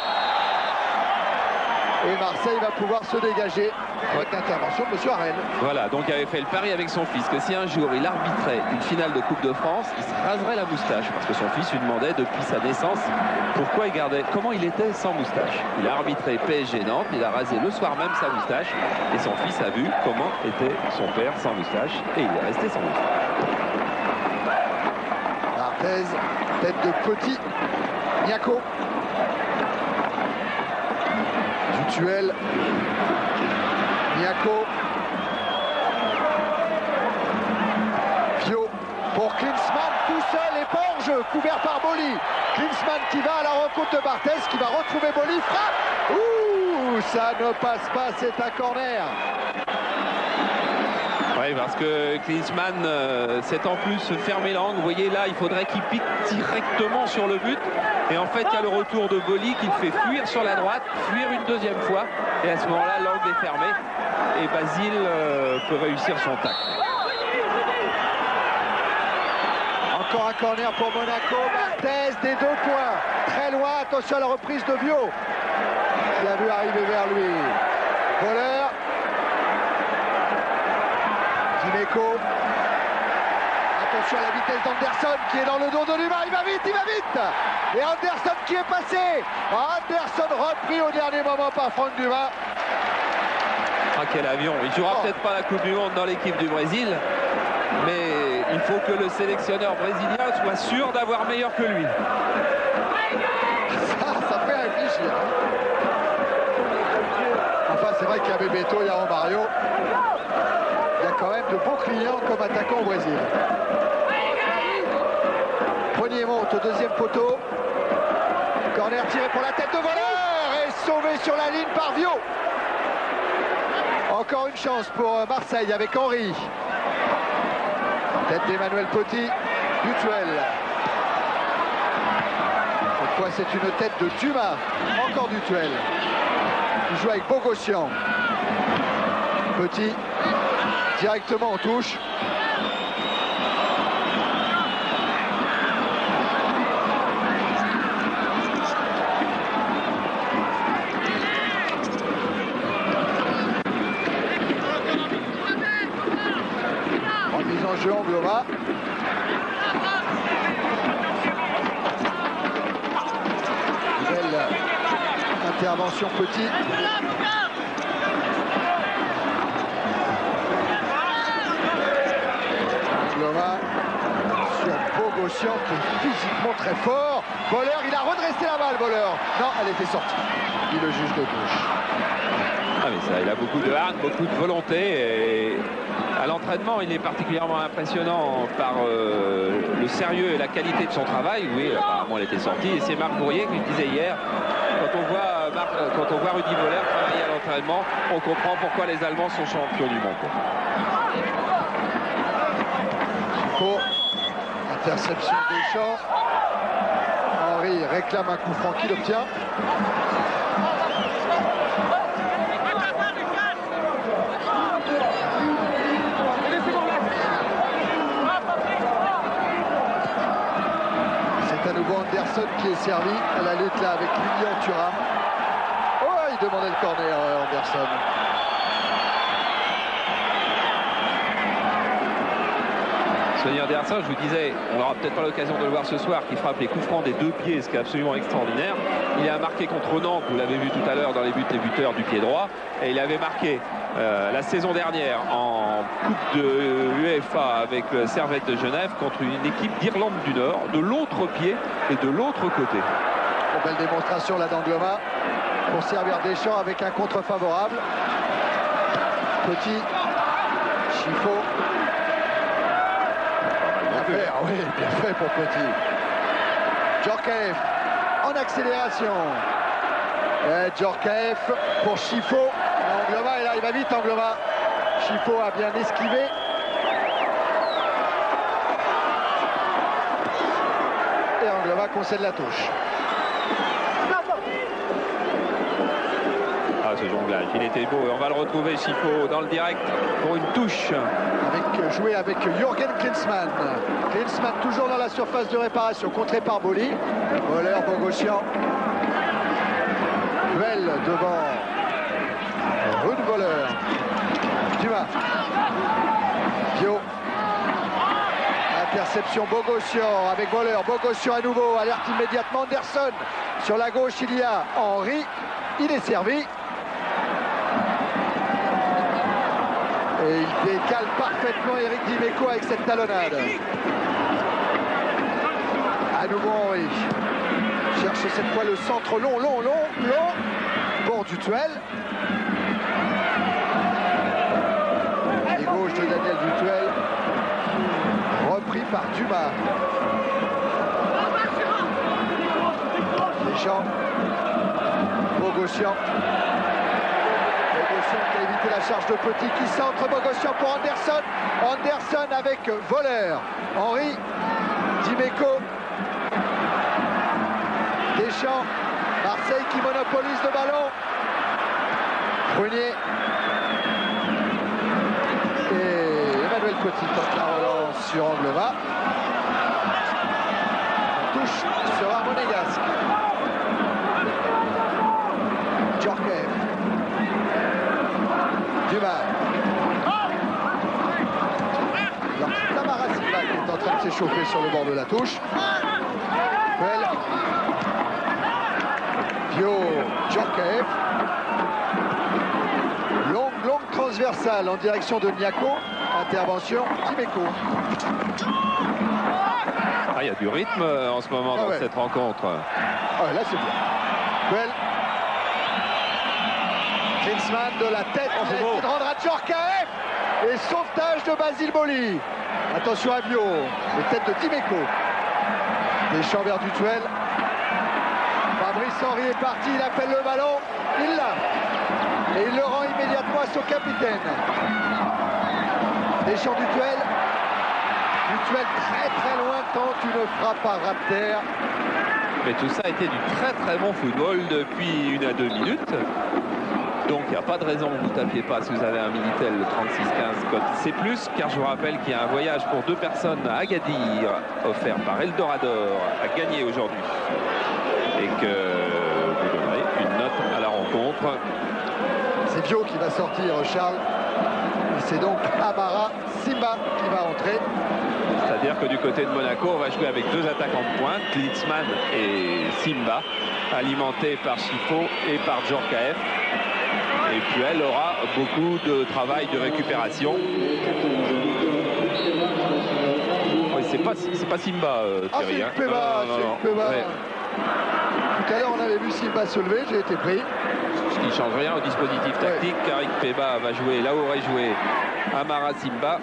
B: Et Marseille va pouvoir se dégager avec l'intervention de M. Harel.
A: Voilà, donc il avait fait le pari avec son fils que si un jour il arbitrait une finale de Coupe de France, il se raserait la moustache parce que son fils lui demandait depuis sa naissance pourquoi il gardait, comment il était sans moustache. Il a arbitré PSG Nantes, il a rasé le soir même sa moustache et son fils a vu comment était son père sans moustache et il est resté sans moustache.
B: Arthez, tête de petit, Niaco. Dutuel, Niaco, Viau pour Klinsmann tout seul et pas hors jeu, couvert par Boli. Klinsmann qui va à la rencontre de Barthez, qui va retrouver Boli, frappe. Ouh, ça ne passe pas, c'est un corner.
A: Oui, parce que Klinsmann s'est en plus fermé l'angle. Vous voyez là, il faudrait qu'il pique directement sur le but. Et en fait, il y a le retour de Boli qui le fait fuir sur la droite, fuir une deuxième fois. Et à ce moment-là, l'angle est fermé. Et Basile peut réussir son tacle.
B: Encore un corner pour Monaco. Barthez des 2 points. Très loin, attention à la reprise de Viau. Il a vu arriver vers lui. Voleur. Dimeco. Attention à la vitesse d'Anderson qui est dans le dos de Dumas. Il va vite, il va vite. Et Anderson qui est passé. Anderson repris au dernier moment par Franck Dumas.
A: Ah, quel avion. Il ne jouera peut-être pas la Coupe du Monde dans l'équipe du Brésil. Mais il faut que le sélectionneur brésilien soit sûr d'avoir meilleur que lui.
B: Ça fait réfléchir. Enfin, c'est vrai qu'il y a Bebeto, il y a Romario. Il y a quand même de bons clients comme attaquant au Brésil. Premier monte au deuxième poteau. Corner tiré pour la tête de Voleur et sauvé sur la ligne par Viau. Encore une chance pour Marseille avec Henry. Tête d'Emmanuel Petit, Dutuel. Cette fois c'est une tête de Dumas. Encore Dutuel. Il joue avec Bogossian. Petit directement en touche. Remise en jeu Ogloma. Belle intervention Petit. Ogloma sur Bogossian qui est physiquement très fort. Voleur, il a redressé la balle, Voleur. Non, elle était sortie. Il le juge de gauche.
A: Ah mais ça, il a beaucoup de hargne, beaucoup de volonté et à l'entraînement il est particulièrement impressionnant par le sérieux et la qualité de son travail. Oui, apparemment elle était sortie et c'est Marc Bourrier qui le disait hier, quand on voit Rudi Voller travailler à l'entraînement, on comprend pourquoi les Allemands sont champions du monde.
B: Interception Deschamps. Henry réclame un coup franc qu'il obtient. C'est à nouveau Anderson qui est servi à la lutte là avec Lilian Thuram. Oh, il demandait le corner, Anderson.
A: Sonny Anderson, je vous disais, on n'aura peut-être pas l'occasion de le voir ce soir, qui frappe les coups francs des 2 pieds, ce qui est absolument extraordinaire. Il a marqué contre Nantes, vous l'avez vu tout à l'heure dans les buteurs du pied droit, et il avait marqué la saison dernière en Coupe de UEFA avec le Servette de Genève contre une équipe d'Irlande du Nord, de l'autre pied et de l'autre côté.
B: Une belle démonstration là d'Angloma pour servir Deschamps avec un contre favorable. Petit, Chifo. Bien fait, oui, bien fait pour Petit. Djorkaeff en accélération. Djorkaeff pour Chifo. Angloma, et là il va vite Angloma. Chifo a bien esquivé. Et Angloma concède la touche.
A: Ah, ce jonglage, il était beau. Et on va le retrouver, Chifo, dans le direct pour une touche.
B: Joué avec Jürgen Klinsmann. Klinsmann toujours dans la surface de réparation, contré par Boli. Voleur Bogossian. Duel devant Rude Voleur. Dumas. Pio. Interception Bogossian avec Voleur. Bogossian à nouveau. Alerte immédiatement Anderson. Sur la gauche, il y a Henry. Il est servi. Et il décale parfaitement Eric Dimeco avec cette talonnade. À nouveau Henry. Cherche cette fois le centre long. Bord du Duel. Et gauche de Daniel Dutuel. Repris par Dumas. Deschamps. Bogossian. Qui a évité la charge de Petit, qui centre Bogossian pour Anderson. Anderson avec Voleur. Henry. Dimeco. Deschamps. Marseille qui monopolise le ballon. Prunier. Et Emmanuel Petit tente la relance sur Angloma. La touche sera monégasque. Djorkaeff. Dumas. Alors Tamara Silva qui est en train de s'échauffer sur le bord de la touche. Well. Pio. Djorkaeff. Longue transversale en direction de Niako. Intervention Dimeco.
A: Ah, il y a du rythme en ce moment dans cette rencontre.
B: Ah ouais, là c'est bien. Well. Klinsmann de la tête, il a essayé de rendre à Djorkaeff. Et sauvetage de Basile Boli. Attention à Bio, les têtes de Dimeco. Deschamps vers Dutuel. Fabrice Henry est parti, il appelle le ballon, il l'a. Et il le rend immédiatement à son capitaine. Deschamps Dutuel. Dutuel très loin tente une frappe à ras de terre.
A: Mais tout ça a été du très bon football depuis 1 à 2 minutes. Donc il n'y a pas de raison que vous ne tapiez pas si vous avez un Minitel le 3615 code C+, car je vous rappelle qu'il y a un voyage pour 2 personnes à Agadir offert par Eldorador à gagner aujourd'hui. Et que vous donnerez une note à la rencontre.
B: C'est Bio qui va sortir, Charles. C'est donc Amara Simba qui va entrer.
A: C'est-à-dire que du côté de Monaco, on va jouer avec 2 attaquants de pointe, Klinsmann et Simba, alimentés par Chifo et par Djorkaeff. Et puis elle aura beaucoup de travail de récupération. Oui, c'est pas Simba, Thierry.
B: C'est Peba, ouais. Tout à l'heure, on avait vu Simba se lever, j'ai été pris.
A: Ce qui ne change rien au dispositif tactique. Karik Peba va jouer là où aurait joué Amara Simba,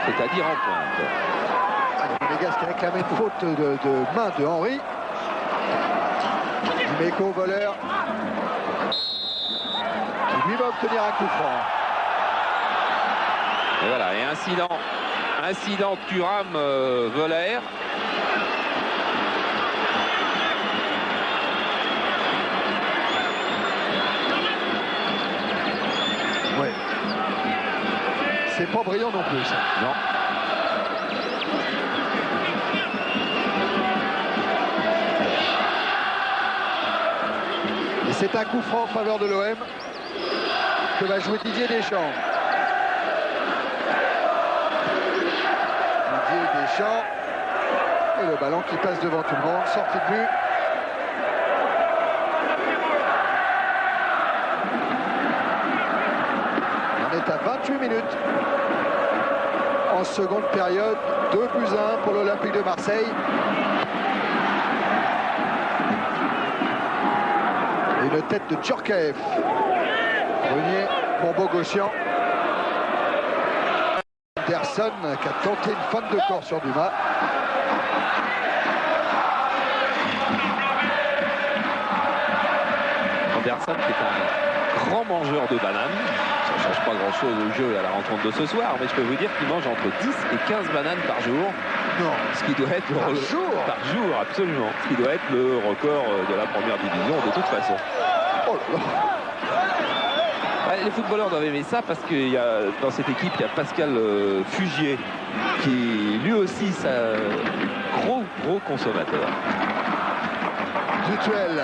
A: c'est-à-dire en pointe.
B: Les gars qui a réclamé une faute de main de Henry. Dimeco, Voleur. Qui lui va obtenir un coup franc.
A: Et voilà, et incident Thuram Voleur.
B: Ouais. C'est pas brillant non plus, ça.
A: Non.
B: C'est un coup franc en faveur de l'OM que va jouer Didier Deschamps. Didier Deschamps. Et le ballon qui passe devant tout le monde. Sortie de but. On est à 28 minutes. En seconde période, 2-1 pour l'Olympique de Marseille. Une tête de Djorkaeff. Grenier pour Bogossian. Anderson qui a tenté une feinte de corps sur Dumas.
A: Anderson qui est un grand mangeur de bananes. Ça ne change pas grand-chose au jeu et à la rencontre de ce soir, mais je peux vous dire qu'il mange entre 10 et 15 bananes par jour.
B: Non.
A: Ce qui doit être
B: Par jour ?
A: Par jour, absolument. Ce qui doit être le record de la première division de toute façon.
B: Oh là là.
A: Ouais, les footballeurs doivent aimer ça parce que dans cette équipe, il y a Pascal Fugier qui lui aussi est un gros consommateur.
B: Dutuel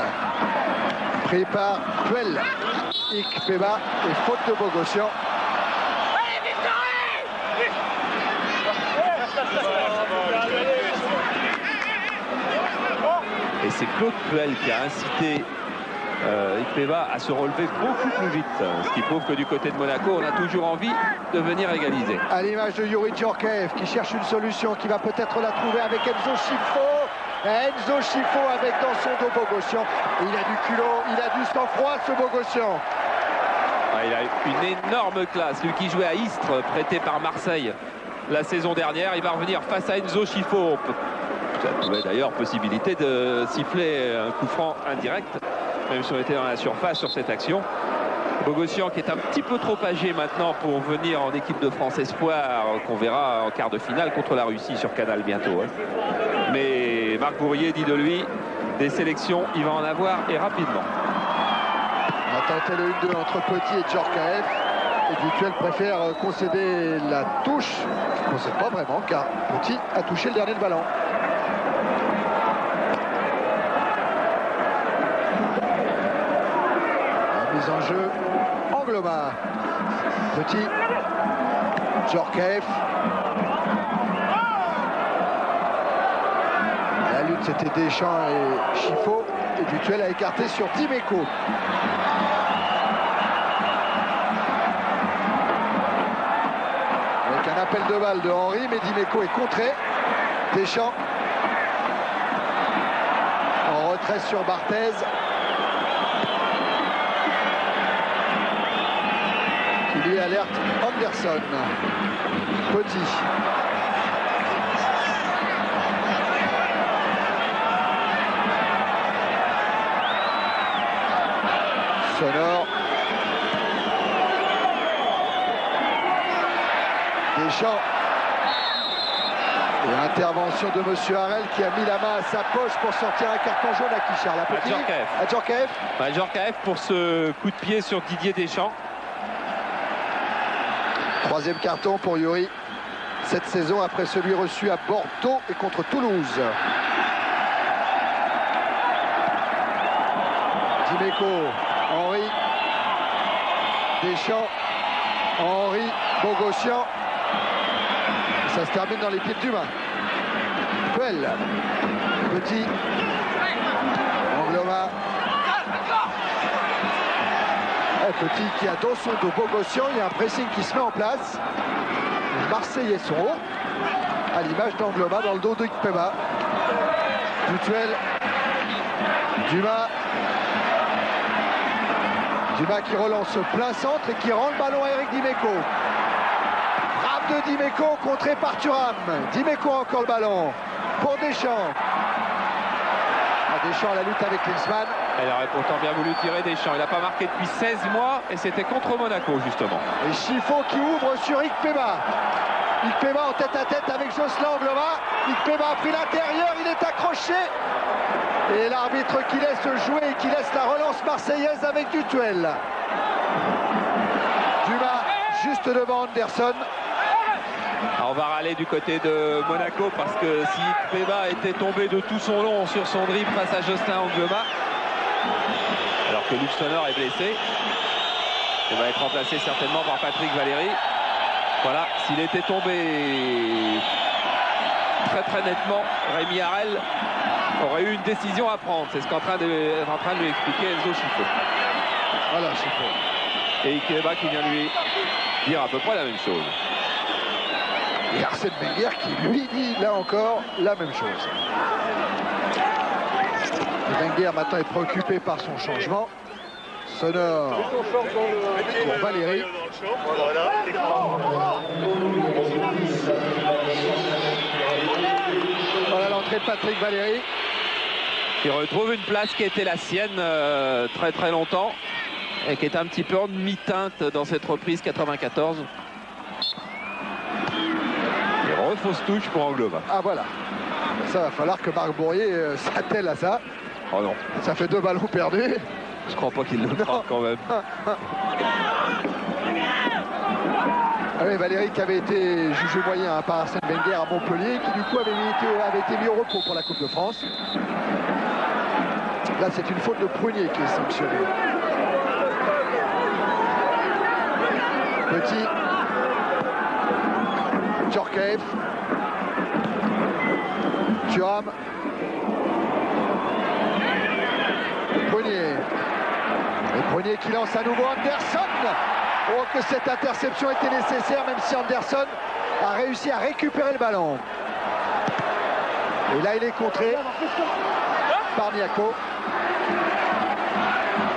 B: pris par Puel. Ikpeba et faute de Bogossian.
A: Et c'est Claude Puel qui a incité Ikpeba à se relever beaucoup plus vite. Ce qui prouve que du côté de Monaco, on a toujours envie de venir égaliser.
B: À l'image de Youri Djorkaeff qui cherche une solution, qui va peut-être la trouver avec Enzo Scifo. Enzo Scifo avec dans son dos Bogossian. Il a du culot, il a du sang-froid ce Bogossian.
A: Il a une énorme classe. Lui qui jouait à Istres, prêté par Marseille la saison dernière. Il va revenir face à Enzo Scifo. Ça pouvait d'ailleurs possibilité de siffler un coup franc indirect, même si on était dans la surface sur cette action. Bogossian qui est un petit peu trop âgé maintenant pour venir en équipe de France Espoir, qu'on verra en quart de finale contre la Russie sur Canal bientôt. Mais Marc Bourrier dit de lui, des sélections, il va en avoir et rapidement.
B: On a tenté le 1-2 entre Petit et Djorkaeff. Et Dutuel préfère concéder la touche. Il ne concède pas vraiment car Petit a touché le dernier de ballon. La mise en jeu, Angloma. Petit, Djorkaeff. La lutte c'était Deschamps et Scifo. Et Dutuel a écarté sur Dimeco. Avec un appel de balle de Henry, mais Dimeco est contré. Deschamps en retrait sur Barthez. Qui lui alerte Anderson. Petit. Sonore. Deschamps. Et intervention de Monsieur Harel qui a mis la main à sa poche pour sortir un carton jaune à qui, Charles? À Djorkaeff.
A: Djorkaeff pour ce coup de pied sur Didier Deschamps.
B: Troisième carton pour Youri cette saison après celui reçu à Bordeaux et contre Toulouse. Dimeco, Henry, Deschamps, Henry, Bogossian. Ça se termine dans les pieds de Dumas. Puel, Petit, Angloma. Petit qui a dans son dos Bogossian. Il y a un pressing qui se met en place. Les Marseillais sont hauts, à l'image d'Angloma dans le dos de Ikpeba. Dutuel, Dumas. Dumas qui relance plein centre et qui rend le ballon à Eric Dimeco. Frappe de Dimeco contré par Thuram. Dimeco a encore le ballon pour Deschamps. Deschamps à la lutte avec Klinsmann.
A: Il aurait pourtant bien voulu tirer Deschamps. Il n'a pas marqué depuis 16 mois et c'était contre Monaco justement.
B: Et Scifo qui ouvre sur Ikpeba. Ikpeba en tête à tête avec Jocelyn Angloma. Ikpeba a pris l'intérieur, il est accroché. Et l'arbitre qui laisse jouer et qui laisse la relance marseillaise avec Dutuel. Dumas juste devant Anderson.
A: Alors, on va râler du côté de Monaco parce que si Ikpeba était tombé de tout son long sur son dribble face à Jocelyn Angloma, Alors que Luke Stoner est blessé. Il va être remplacé certainement par Patrick Valéry. Voilà, s'il était tombé très nettement, Rémi Harel aurait eu une décision à prendre. C'est ce qu'est en train de lui expliquer Enzo Scifo.
B: Voilà, Scifo.
A: Et Ikeba qui vient lui dire à peu près la même chose.
B: Et Arsène Wenger qui lui dit là encore la même chose. Et Wenger maintenant est préoccupé par son changement. Sonore pour Valéry. Voilà l'entrée de Patrick Valéry.
A: Qui retrouve une place qui était la sienne très longtemps et qui est un petit peu en demi-teinte dans cette reprise 94. Et refausse touche pour Angloma.
B: Ah voilà. Ça va falloir que Marc Bourrier s'attelle à ça.
A: Oh non.
B: Ça fait 2 ballons perdus.
A: Je crois pas qu'il le fera quand même.
B: Oui, Valéry qui avait été jugé moyen par Arsène Wenger à Montpellier, qui du coup avait été mis au repos pour la Coupe de France. Là, c'est une faute de Prunier qui est sanctionnée. Petit. Djorkaeff. Thuram. Prunier. Et Prunier qui lance à nouveau Anderson. Oh, que cette interception était nécessaire, même si Anderson a réussi à récupérer le ballon. Et là, il est contré par Niako.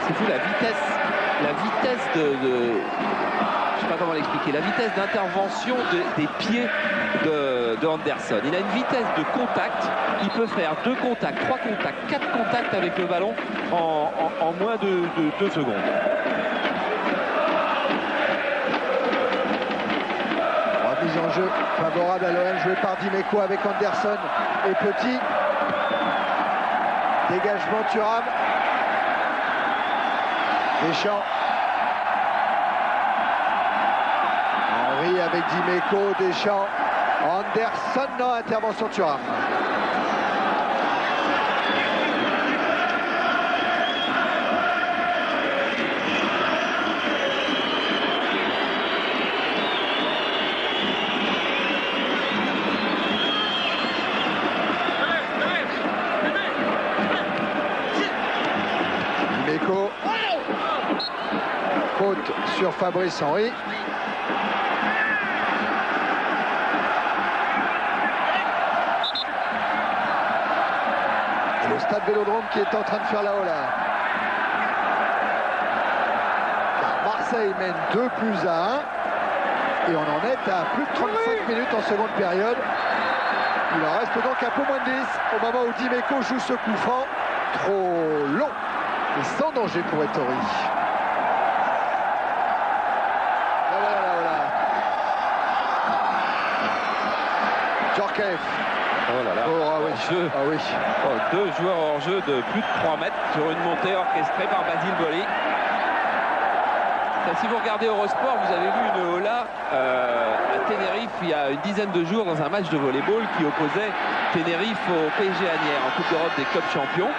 A: C'est fou la vitesse de je sais pas comment l'expliquer, la vitesse d'intervention des pieds de Anderson. Il a une vitesse de contact, il peut faire 2 contacts, 3 contacts, 4 contacts avec le ballon en moins de 2 secondes.
B: Mise en jeu favorable à l'OM, joué par Dimeco avec Anderson et Petit. Dégagement Thuram. Deschamps. Henry avec Dimeco, Deschamps. Anderson, non, intervention Thuram. Dimeco. Faute sur Fabrice Henry. Le Stade Vélodrome qui est en train de faire la hola. Marseille mène 2+1 et on en est à plus de 35 minutes en seconde période. Il en reste donc un peu moins de 10 au moment où Dimeco joue ce coup franc. Trop long et sans danger pour Ettori. Djorkaeff.
A: Oh là là.
B: Oh, ah oui.
A: Jeu.
B: Ah oui.
A: Oh, 2 joueurs hors jeu de plus de 3 mètres sur une montée orchestrée par Basile Boli. Si vous regardez Eurosport, vous avez vu une Ola à Tenerife il y a une dizaine de jours dans un match de volleyball qui opposait Tenerife au PSG Asnières en Coupe d'Europe des clubs champions.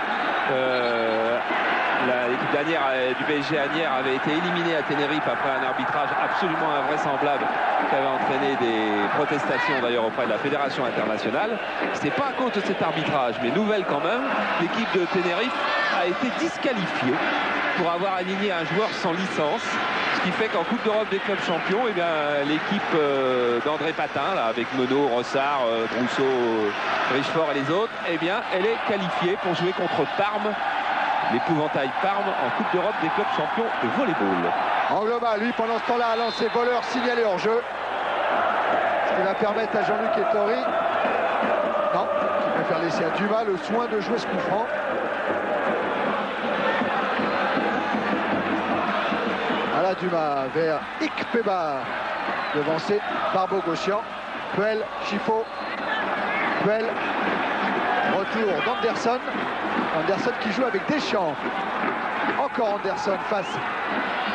A: L'équipe d'Asnières du PSG Asnières avait été éliminée à Tenerife après un arbitrage absolument invraisemblable qui avait entraîné des protestations d'ailleurs auprès de la Fédération internationale. C'est pas à cause de cet arbitrage, mais nouvelle quand même, l'équipe de Tenerife a été disqualifiée pour avoir aligné un joueur sans licence. Ce qui fait qu'en Coupe d'Europe des clubs champions, eh bien, l'équipe d'André Patin, là, avec Monod, Rossard, Brousseau, Richefort et les autres, eh bien, elle est qualifiée pour jouer contre Parme, l'épouvantail Parme, en Coupe d'Europe des clubs champions de volleyball.
B: Angloma, lui, pendant ce temps-là, a lancé voleur signalé hors jeu. Ce qui va permettre à Jean-Luc Ettori, non, qui préfère laisser à Dumas le soin de jouer ce coup franc. Voilà Dumas vers Ikpeba, devancé par Bogossian. Puel, Chifo, Puel, retour d'Anderson. Anderson qui joue avec Deschamps. Encore Anderson face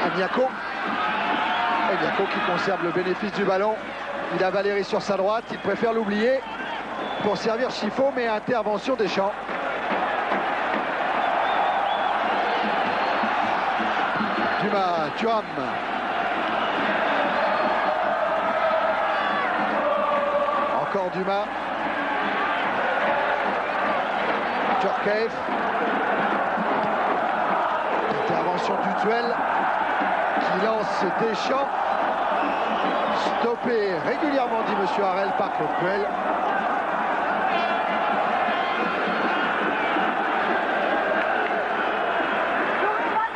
B: à Niako. Et Niako qui conserve le bénéfice du ballon. Il a Valéry sur sa droite, il préfère l'oublier pour servir Chifo, mais intervention Deschamps. Dumas, Thuram. Encore Dumas. Djorkaeff. Intervention d'Hutuel qui lance Deschamps. Stoppé régulièrement, dit M. Harel, par Claude Puel.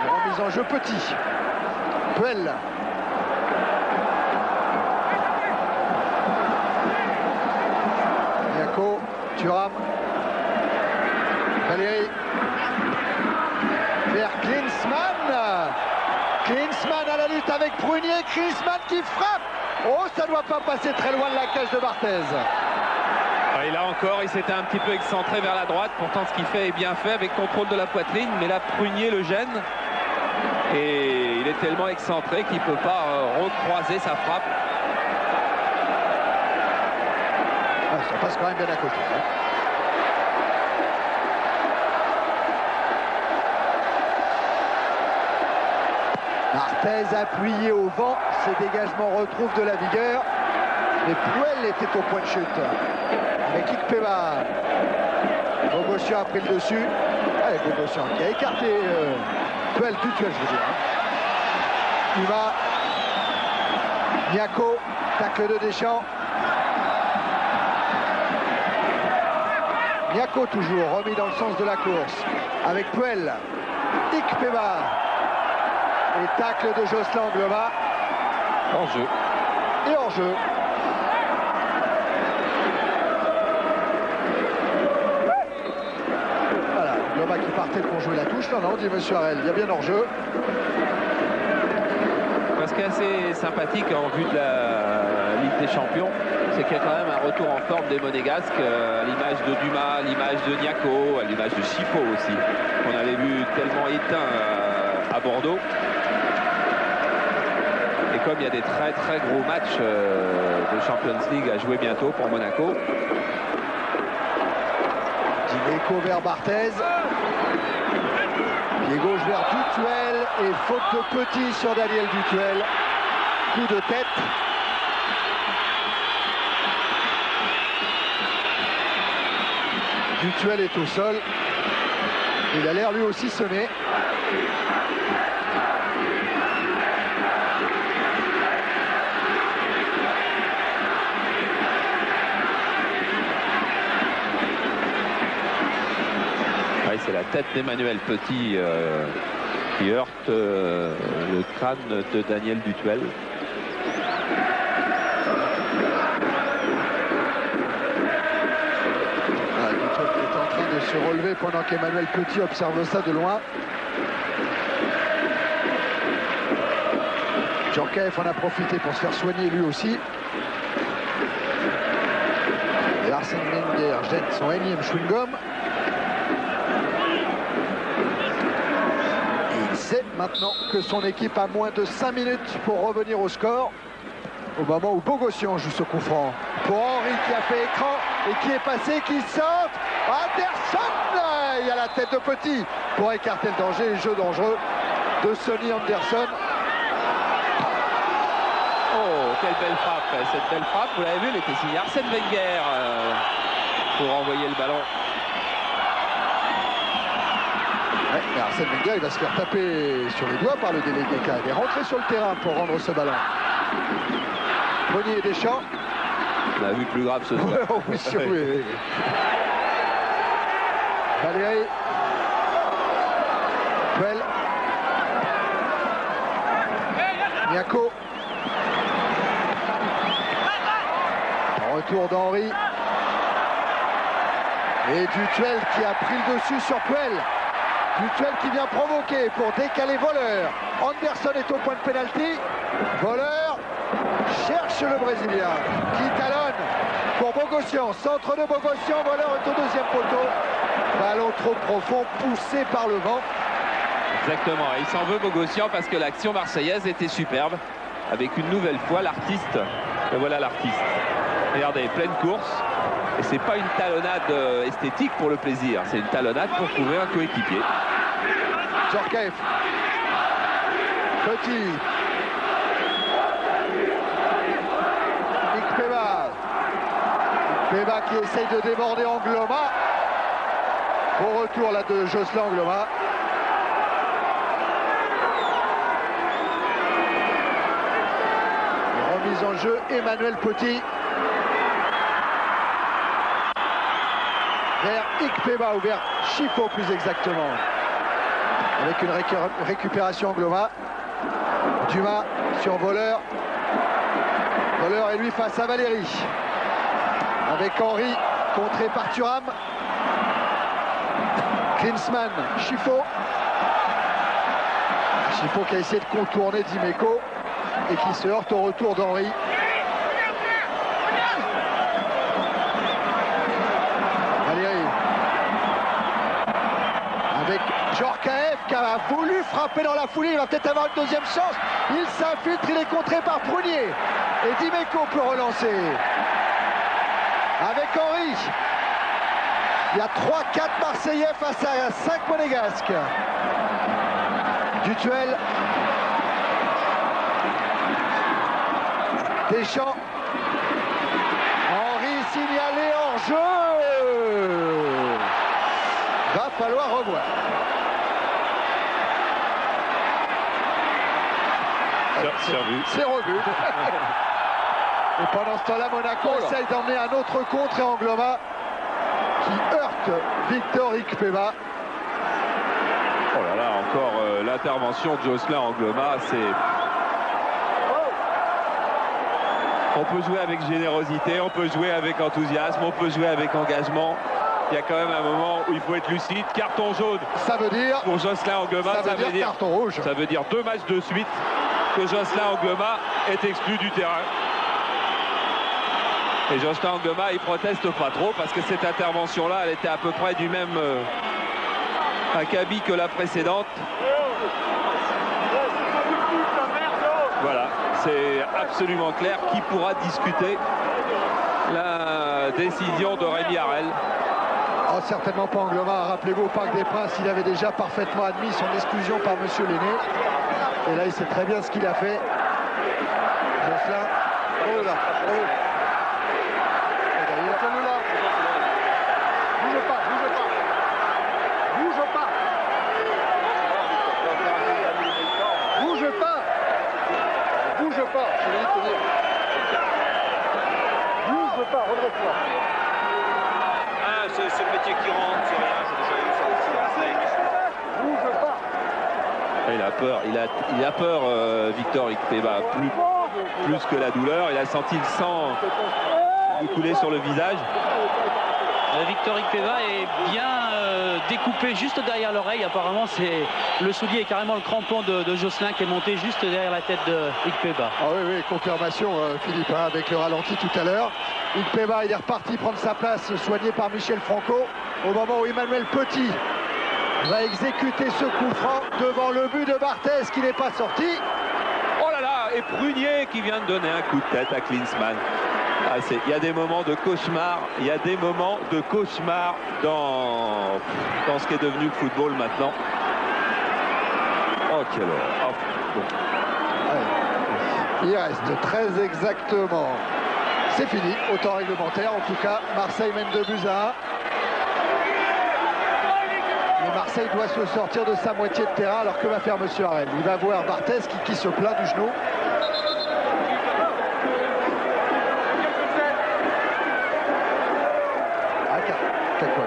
B: Remise en jeu petit. Puel. Niako, Thuram. Valéry. Vers Klinsmann. Klinsmann à la lutte avec Prunier. Klinsmann qui frappe. Oh, ça ne doit pas passer très loin de la cage de Barthez.
A: Et là encore, il s'était un petit peu excentré vers la droite. Pourtant, ce qu'il fait est bien fait avec contrôle de la poitrine. Mais là, Prunier le gêne. Et il est tellement excentré qu'il ne peut pas recroiser sa frappe.
B: Ah, ça passe quand même bien à côté. Hein. Barthez appuyé au vent. Ses dégagements retrouvent de la vigueur. Mais Puel était au point de chute. Avec Ikpeba. Bogossian a pris le dessus. Allez, Bogossian qui a écarté Puel, je veux dire. Dumas. Niako. Tacle de Deschamps. Niako toujours, remis dans le sens de la course. Avec Puel. Ikpeba. Et tacle de Josselin Gloma.
A: En jeu.
B: Et en jeu. Voilà, Gloma qui partait pour jouer la touche. Non, non, dit M. Harel, il y a bien hors jeu.
A: Ce qui est assez sympathique en vue de la Ligue des Champions, c'est qu'il y a quand même un retour en forme des Monégasques, à l'image de Dumas, à l'image de Niako, à l'image de Chipo aussi, qu'on avait vu tellement éteint à Bordeaux. Et comme il y a des très très gros matchs de Champions League à jouer bientôt pour Monaco.
B: Dimeco vers Barthez. Pied gauche vers Dutuel et faute de petit sur Daniel Dutuel. Coup de tête. Dutuel est au sol. Il a l'air lui aussi semé.
A: C'est la tête d'Emmanuel Petit qui heurte le crâne de Daniel Dutuel.
B: Dutuel est en train de se relever pendant qu'Emmanuel Petit observe ça de loin. Djorkaeff en a profité pour se faire soigner lui aussi. Et Arsène Wenger jette son énième chewing-gum. C'est maintenant que son équipe a moins de 5 minutes pour revenir au score. Au moment où Bogossian joue ce coup franc. Pour Henry qui a fait écran et qui est passé, qui saute. Anderson. Il y a la tête de Petit pour écarter le danger. Jeu dangereux de Sonny Anderson.
A: Oh, quelle belle frappe. Cette belle frappe, vous l'avez vu, elle était signée Arsène Wenger pour envoyer le ballon.
B: Ouais, mais Arsène Wenger, il va se faire taper sur les doigts par le délégué CAD et rentrer sur le terrain pour rendre ce ballon. Prunier et Deschamps.
A: On a vu plus grave ce soir.
B: Oui, sûr, oui. Valéry. Puel. Niako. Retour d'Henry. Et Dutuel qui a pris le dessus sur Puel. Dutuel qui vient provoquer pour décaler Voleur. Anderson est au point de pénalty. Voleur cherche le Brésilien qui talonne pour Bogossian. Centre de Bogossian. Voleur est au deuxième poteau. Ballon trop profond poussé par le vent.
A: Exactement. Et il s'en veut Bogossian parce que l'action marseillaise était superbe. Avec une nouvelle fois l'artiste. Et voilà l'artiste. Regardez, pleine course. Et c'est pas une talonnade esthétique pour le plaisir. C'est une talonnade pour trouver un coéquipier.
B: Djorkaeff. Petit. Ikpeba. Ikpeba qui essaye de déborder Angloma. Au retour là de Jocelyn Angloma. Remise en jeu, Emmanuel Petit. Vers Ikpeba ou vers Chifo plus exactement. Avec une récupération Angloma. Dumas sur Voleur. Voleur est lui face à Valéry. Avec Henry, contré par Thuram. Klinsmann, Chifo. Chifo qui a essayé de contourner Dimeco et qui se heurte au retour d'Henry. Valéry. Avec Djorkaeff qui a voulu frapper dans la foulée, il va peut-être avoir une deuxième chance. Il s'infiltre, il est contré par Prunier. Et Dimeco peut relancer. Avec Henry. Il y a 3-4 Marseillais face à 5 Monégasques. Dutuel. Deschamps. Henry signalé hors jeu. Va falloir revoir. C'est revu. Et pendant ce temps-là, Monaco essaye d'emmener un autre contre et Angloma qui heurte Victor Ikpeba.
A: Oh là là, encore l'intervention de Jocelyn Angloma, c'est... On peut jouer avec générosité, on peut jouer avec enthousiasme, on peut jouer avec engagement. Il y a quand même un moment où il faut être lucide. Carton jaune.
B: Ça veut dire...
A: Pour Jocelyn Angloma,
B: ça veut dire carton rouge.
A: Ça veut dire 2 matchs de suite que Jocelyn Angloma est exclu du terrain. Et Jocelyn Angloma, il proteste pas trop parce que cette intervention-là, elle était à peu près du même acabit que la précédente. Voilà, c'est absolument clair. Qui pourra discuter la décision de Rémi Harel?
B: Oh, certainement pas Angloma. Rappelez-vous, au Parc des Princes, il avait déjà parfaitement admis son exclusion par Monsieur Lenné. Et là, il sait très bien ce qu'il a fait. Jocelyn. Oh là. Oh.
D: C'est le métier qui rentre, c'est rien, j'ai déjà eu ça aussi.
B: Bouge pas.
A: Il a peur, Victor Ikpeba, plus que la douleur. Il a senti le sang lui couler sur le visage.
D: Victor Ikpeba est bien découpé juste derrière l'oreille. Apparemment, c'est le soulier et carrément le crampon de Jocelyn qui est monté juste derrière la tête de Ikpeba.
B: Ah oui, confirmation, Philippe, hein, avec le ralenti tout à l'heure. Ikpeba, il est reparti prendre sa place, soigné par Michel Franco, au moment où Emmanuel Petit va exécuter ce coup franc devant le but de Barthez qui n'est pas sorti.
A: Oh là là, et Prunier qui vient de donner un coup de tête à Klinsmann. Ah, il y a des moments de cauchemar, il y a des moments de cauchemar dans ce qui est devenu le football maintenant. Oh, quelle horreur. Oh, bon.
B: Il reste très exactement. C'est fini, au temps réglementaire. En tout cas, Marseille mène 2 buts à 1. Mais Marseille doit se sortir de sa moitié de terrain. Alors que va faire Monsieur Harel? Il va voir Barthez qui se plaint du genou.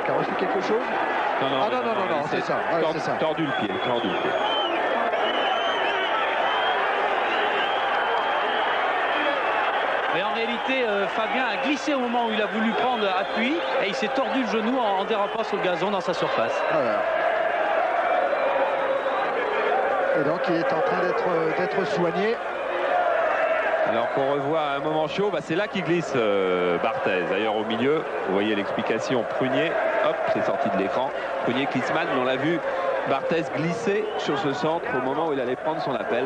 B: Qui a reçu quelque chose? Non, c'est ça. Ouais, c'est ça.
A: Tordu le pied.
D: Mais en réalité, Fabien a glissé au moment où il a voulu prendre appui et il s'est tordu le genou en dérapant sur le gazon dans sa surface.
B: Voilà. Et donc il est en train d'être soigné.
A: Alors qu'on revoit un moment chaud, c'est là qu'il glisse Barthez. D'ailleurs au milieu, vous voyez l'explication, Prunier, hop, c'est sorti de l'écran. Prunier, Klinsmann, on l'a vu, Barthez glisser sur ce centre au moment où il allait prendre son appel.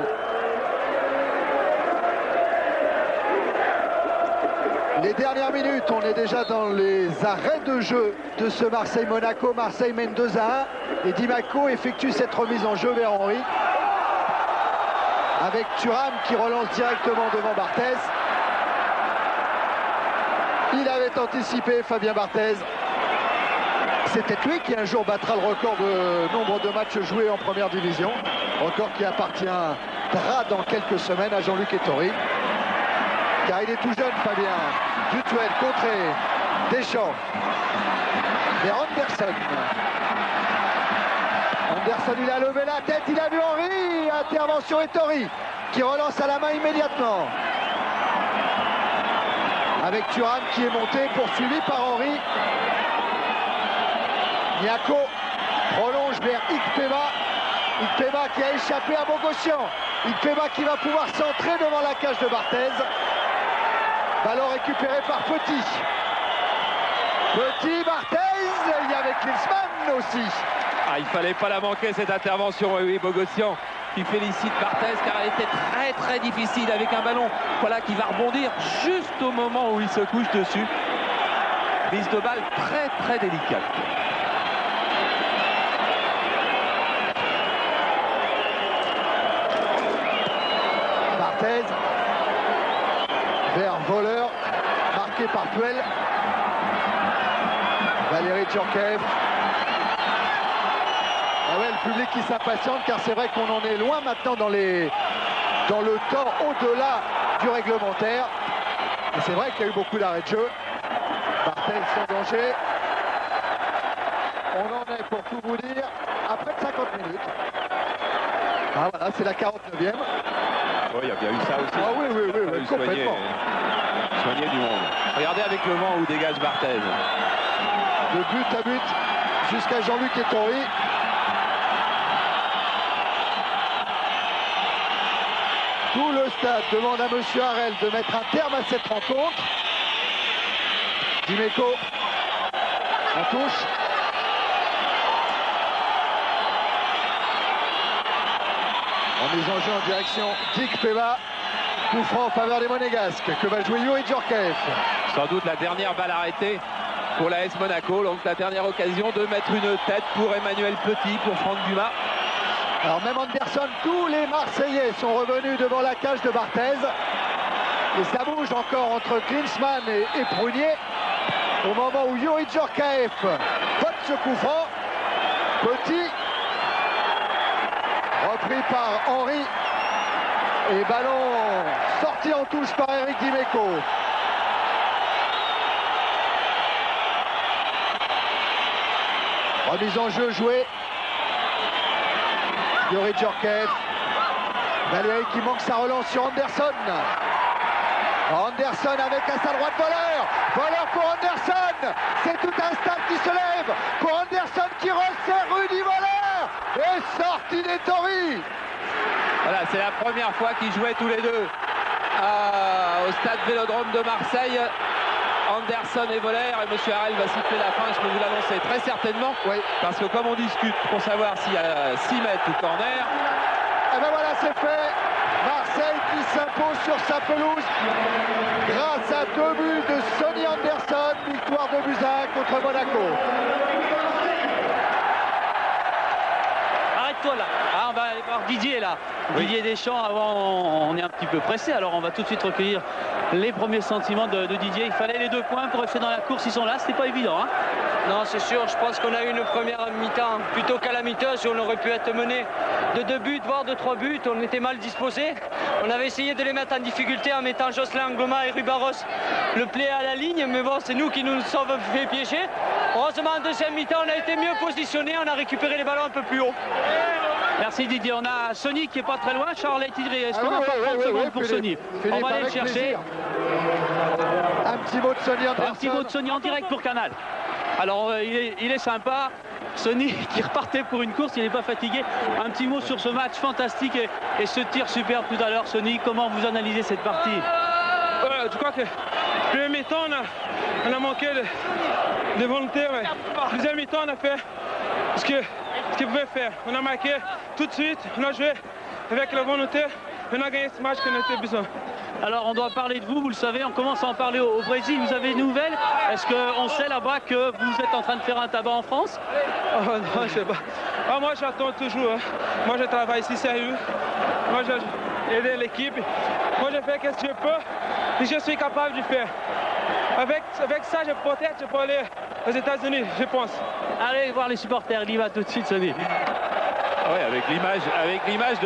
B: Les dernières minutes, on est déjà dans les arrêts de jeu de ce Marseille-Monaco. Marseille mène 2-1 et Dimeco effectue cette remise en jeu vers Henry. avec Thuram qui relance directement devant Barthez. Il avait anticipé Fabien Barthez. C'est peut-être lui qui un jour battra le record de nombre de matchs joués en première division. Record qui appartiendra dans quelques semaines à Jean-Luc Ettori. Car il est tout jeune, Fabien. Dutuel, contré, Deschamps. Vers Anderson. Anderson, il a levé la tête, il a vu Henry. Intervention Ettori qui relance à la main immédiatement. Avec Thuram qui est monté, poursuivi par Henry. Niako prolonge vers Ikpeba. Ikpeba qui a échappé à Bogossian. Ikpeba qui va pouvoir centrer devant la cage de Barthez. Ballon récupéré par Petit. Petit, Barthez, il y avait Klinsmann aussi.
A: Ah, il fallait pas la manquer cette intervention, oui, Bogossian qui félicite Barthez car elle était très difficile avec un ballon voilà, qui va rebondir juste au moment où il se couche dessus. Prise de balle très délicate.
B: Barthez vers Voleur, marqué par Puel. Valérie Djorkaeff. Ah ouais, le public qui s'impatiente car c'est vrai qu'on en est loin maintenant dans le temps au-delà du réglementaire. Et c'est vrai qu'il y a eu beaucoup d'arrêts de jeu. Barthez sans danger. On en est, pour tout vous dire, à près de 50 minutes. Ah voilà, c'est la 49e.
A: Oh, il y a bien eu ça aussi.
B: Ah oui, complètement.
A: Soigner du monde. Regardez avec le vent où dégage Barthez.
B: De but à but jusqu'à Jean-Luc Ettori. Tout le stade demande à Monsieur Harel de mettre un terme à cette rencontre. Dimeco, en touche. En mise en jeu en direction d'Ikpeba. Coup franc en faveur des Monégasques que va jouer Youri Djorkaeff.
A: Sans doute la dernière balle arrêtée pour l'AS Monaco. Donc la dernière occasion de mettre une tête pour Emmanuel Petit, pour Franck Dumas.
B: Alors même Anderson, tous les Marseillais sont revenus devant la cage de Barthez. Et ça bouge encore entre Klinsmann et Prunier. Au moment où Youri Djorkaeff vote ce coup franc. Petit. Repris par Henry. Et ballon sorti en touche par Eric Dimeco. Remise en jeu jouée. Youri Djorkaeff. Valérie qui manque sa relance sur Anderson. Anderson avec à sa droite Voleur. Voleur pour Anderson. C'est tout un stade qui se lève. Pour Anderson qui resserre Rudy Voleur. Et sortie d'Ettori.
A: Voilà, c'est la première fois qu'ils jouaient tous les deux au stade Vélodrome de Marseille. Anderson et Voleur, et Monsieur Harel va siffler la fin, je peux vous l'annoncer très certainement.
B: Oui.
A: Parce que comme on discute pour savoir s'il y a 6 mètres ou corner.
B: Et ben voilà, c'est fait. Marseille qui s'impose sur sa pelouse grâce à 2 buts de Sonny Anderson. Victoire de Buzyn contre Monaco.
D: Arrête-toi là. Ah, on va aller voir Didier là.
A: Oui.
D: Didier Deschamps, avant on est un petit peu pressé, alors on va tout de suite recueillir les premiers sentiments de Didier. Il fallait les 2 points pour rester dans la course, ils sont là, c'était pas évident. Hein.
E: Non, c'est sûr, je pense qu'on a eu une première mi-temps plutôt calamiteuse et on aurait pu être mené de 2 buts, voire de 3 buts. On était mal disposés. On avait essayé de les mettre en difficulté en mettant Jocelyn Angloma et Rubaros le play à la ligne, mais bon, c'est nous qui nous sommes fait piéger. Heureusement, en deuxième mi-temps, on a été mieux positionnés, on a récupéré les ballons un peu plus haut.
D: Merci Didier, on a Sonny qui est pas très loin. Charles Tidré, est-ce qu'on
B: Ah
D: a
B: oui,
D: pas 30 secondes
B: oui,
D: pour
B: Philippe,
D: Sonny?
B: Philippe,
D: On va aller le
B: avec
D: chercher.
B: plaisir. Un petit mot de Sonny Anderson.
D: Un petit mot de Sonny en direct pour Canal. Alors il est sympa. Sonny qui repartait pour une course, il n'est pas fatigué. Un petit mot sur ce match fantastique et ce tir superbe tout à l'heure. Sonny, comment vous analysez cette partie?
F: Je crois que le mi-temps, on a manqué de volonté. Mais deuxième mi-temps, on a fait ce qu'il pouvait faire. On a marqué tout de suite, on a joué avec la volonté, on a gagné ce match qu'on avait besoin.
D: Alors on doit parler de vous, vous le savez, on commence à en parler au Brésil. Vous avez des nouvelles? Est-ce qu'on sait là-bas que vous êtes en train de faire un tabac en France?
F: Oh non, je sais pas. Moi j'attends toujours. Moi je travaille ici sérieux. Moi aider l'équipe. Moi, je fais ce que je peux et je suis capable de faire. Avec ça, peut-être je peux aller aux États-Unis, je pense.
D: Allez voir les supporters, il y va tout de suite, Sonny.
A: Ouais, avec l'image de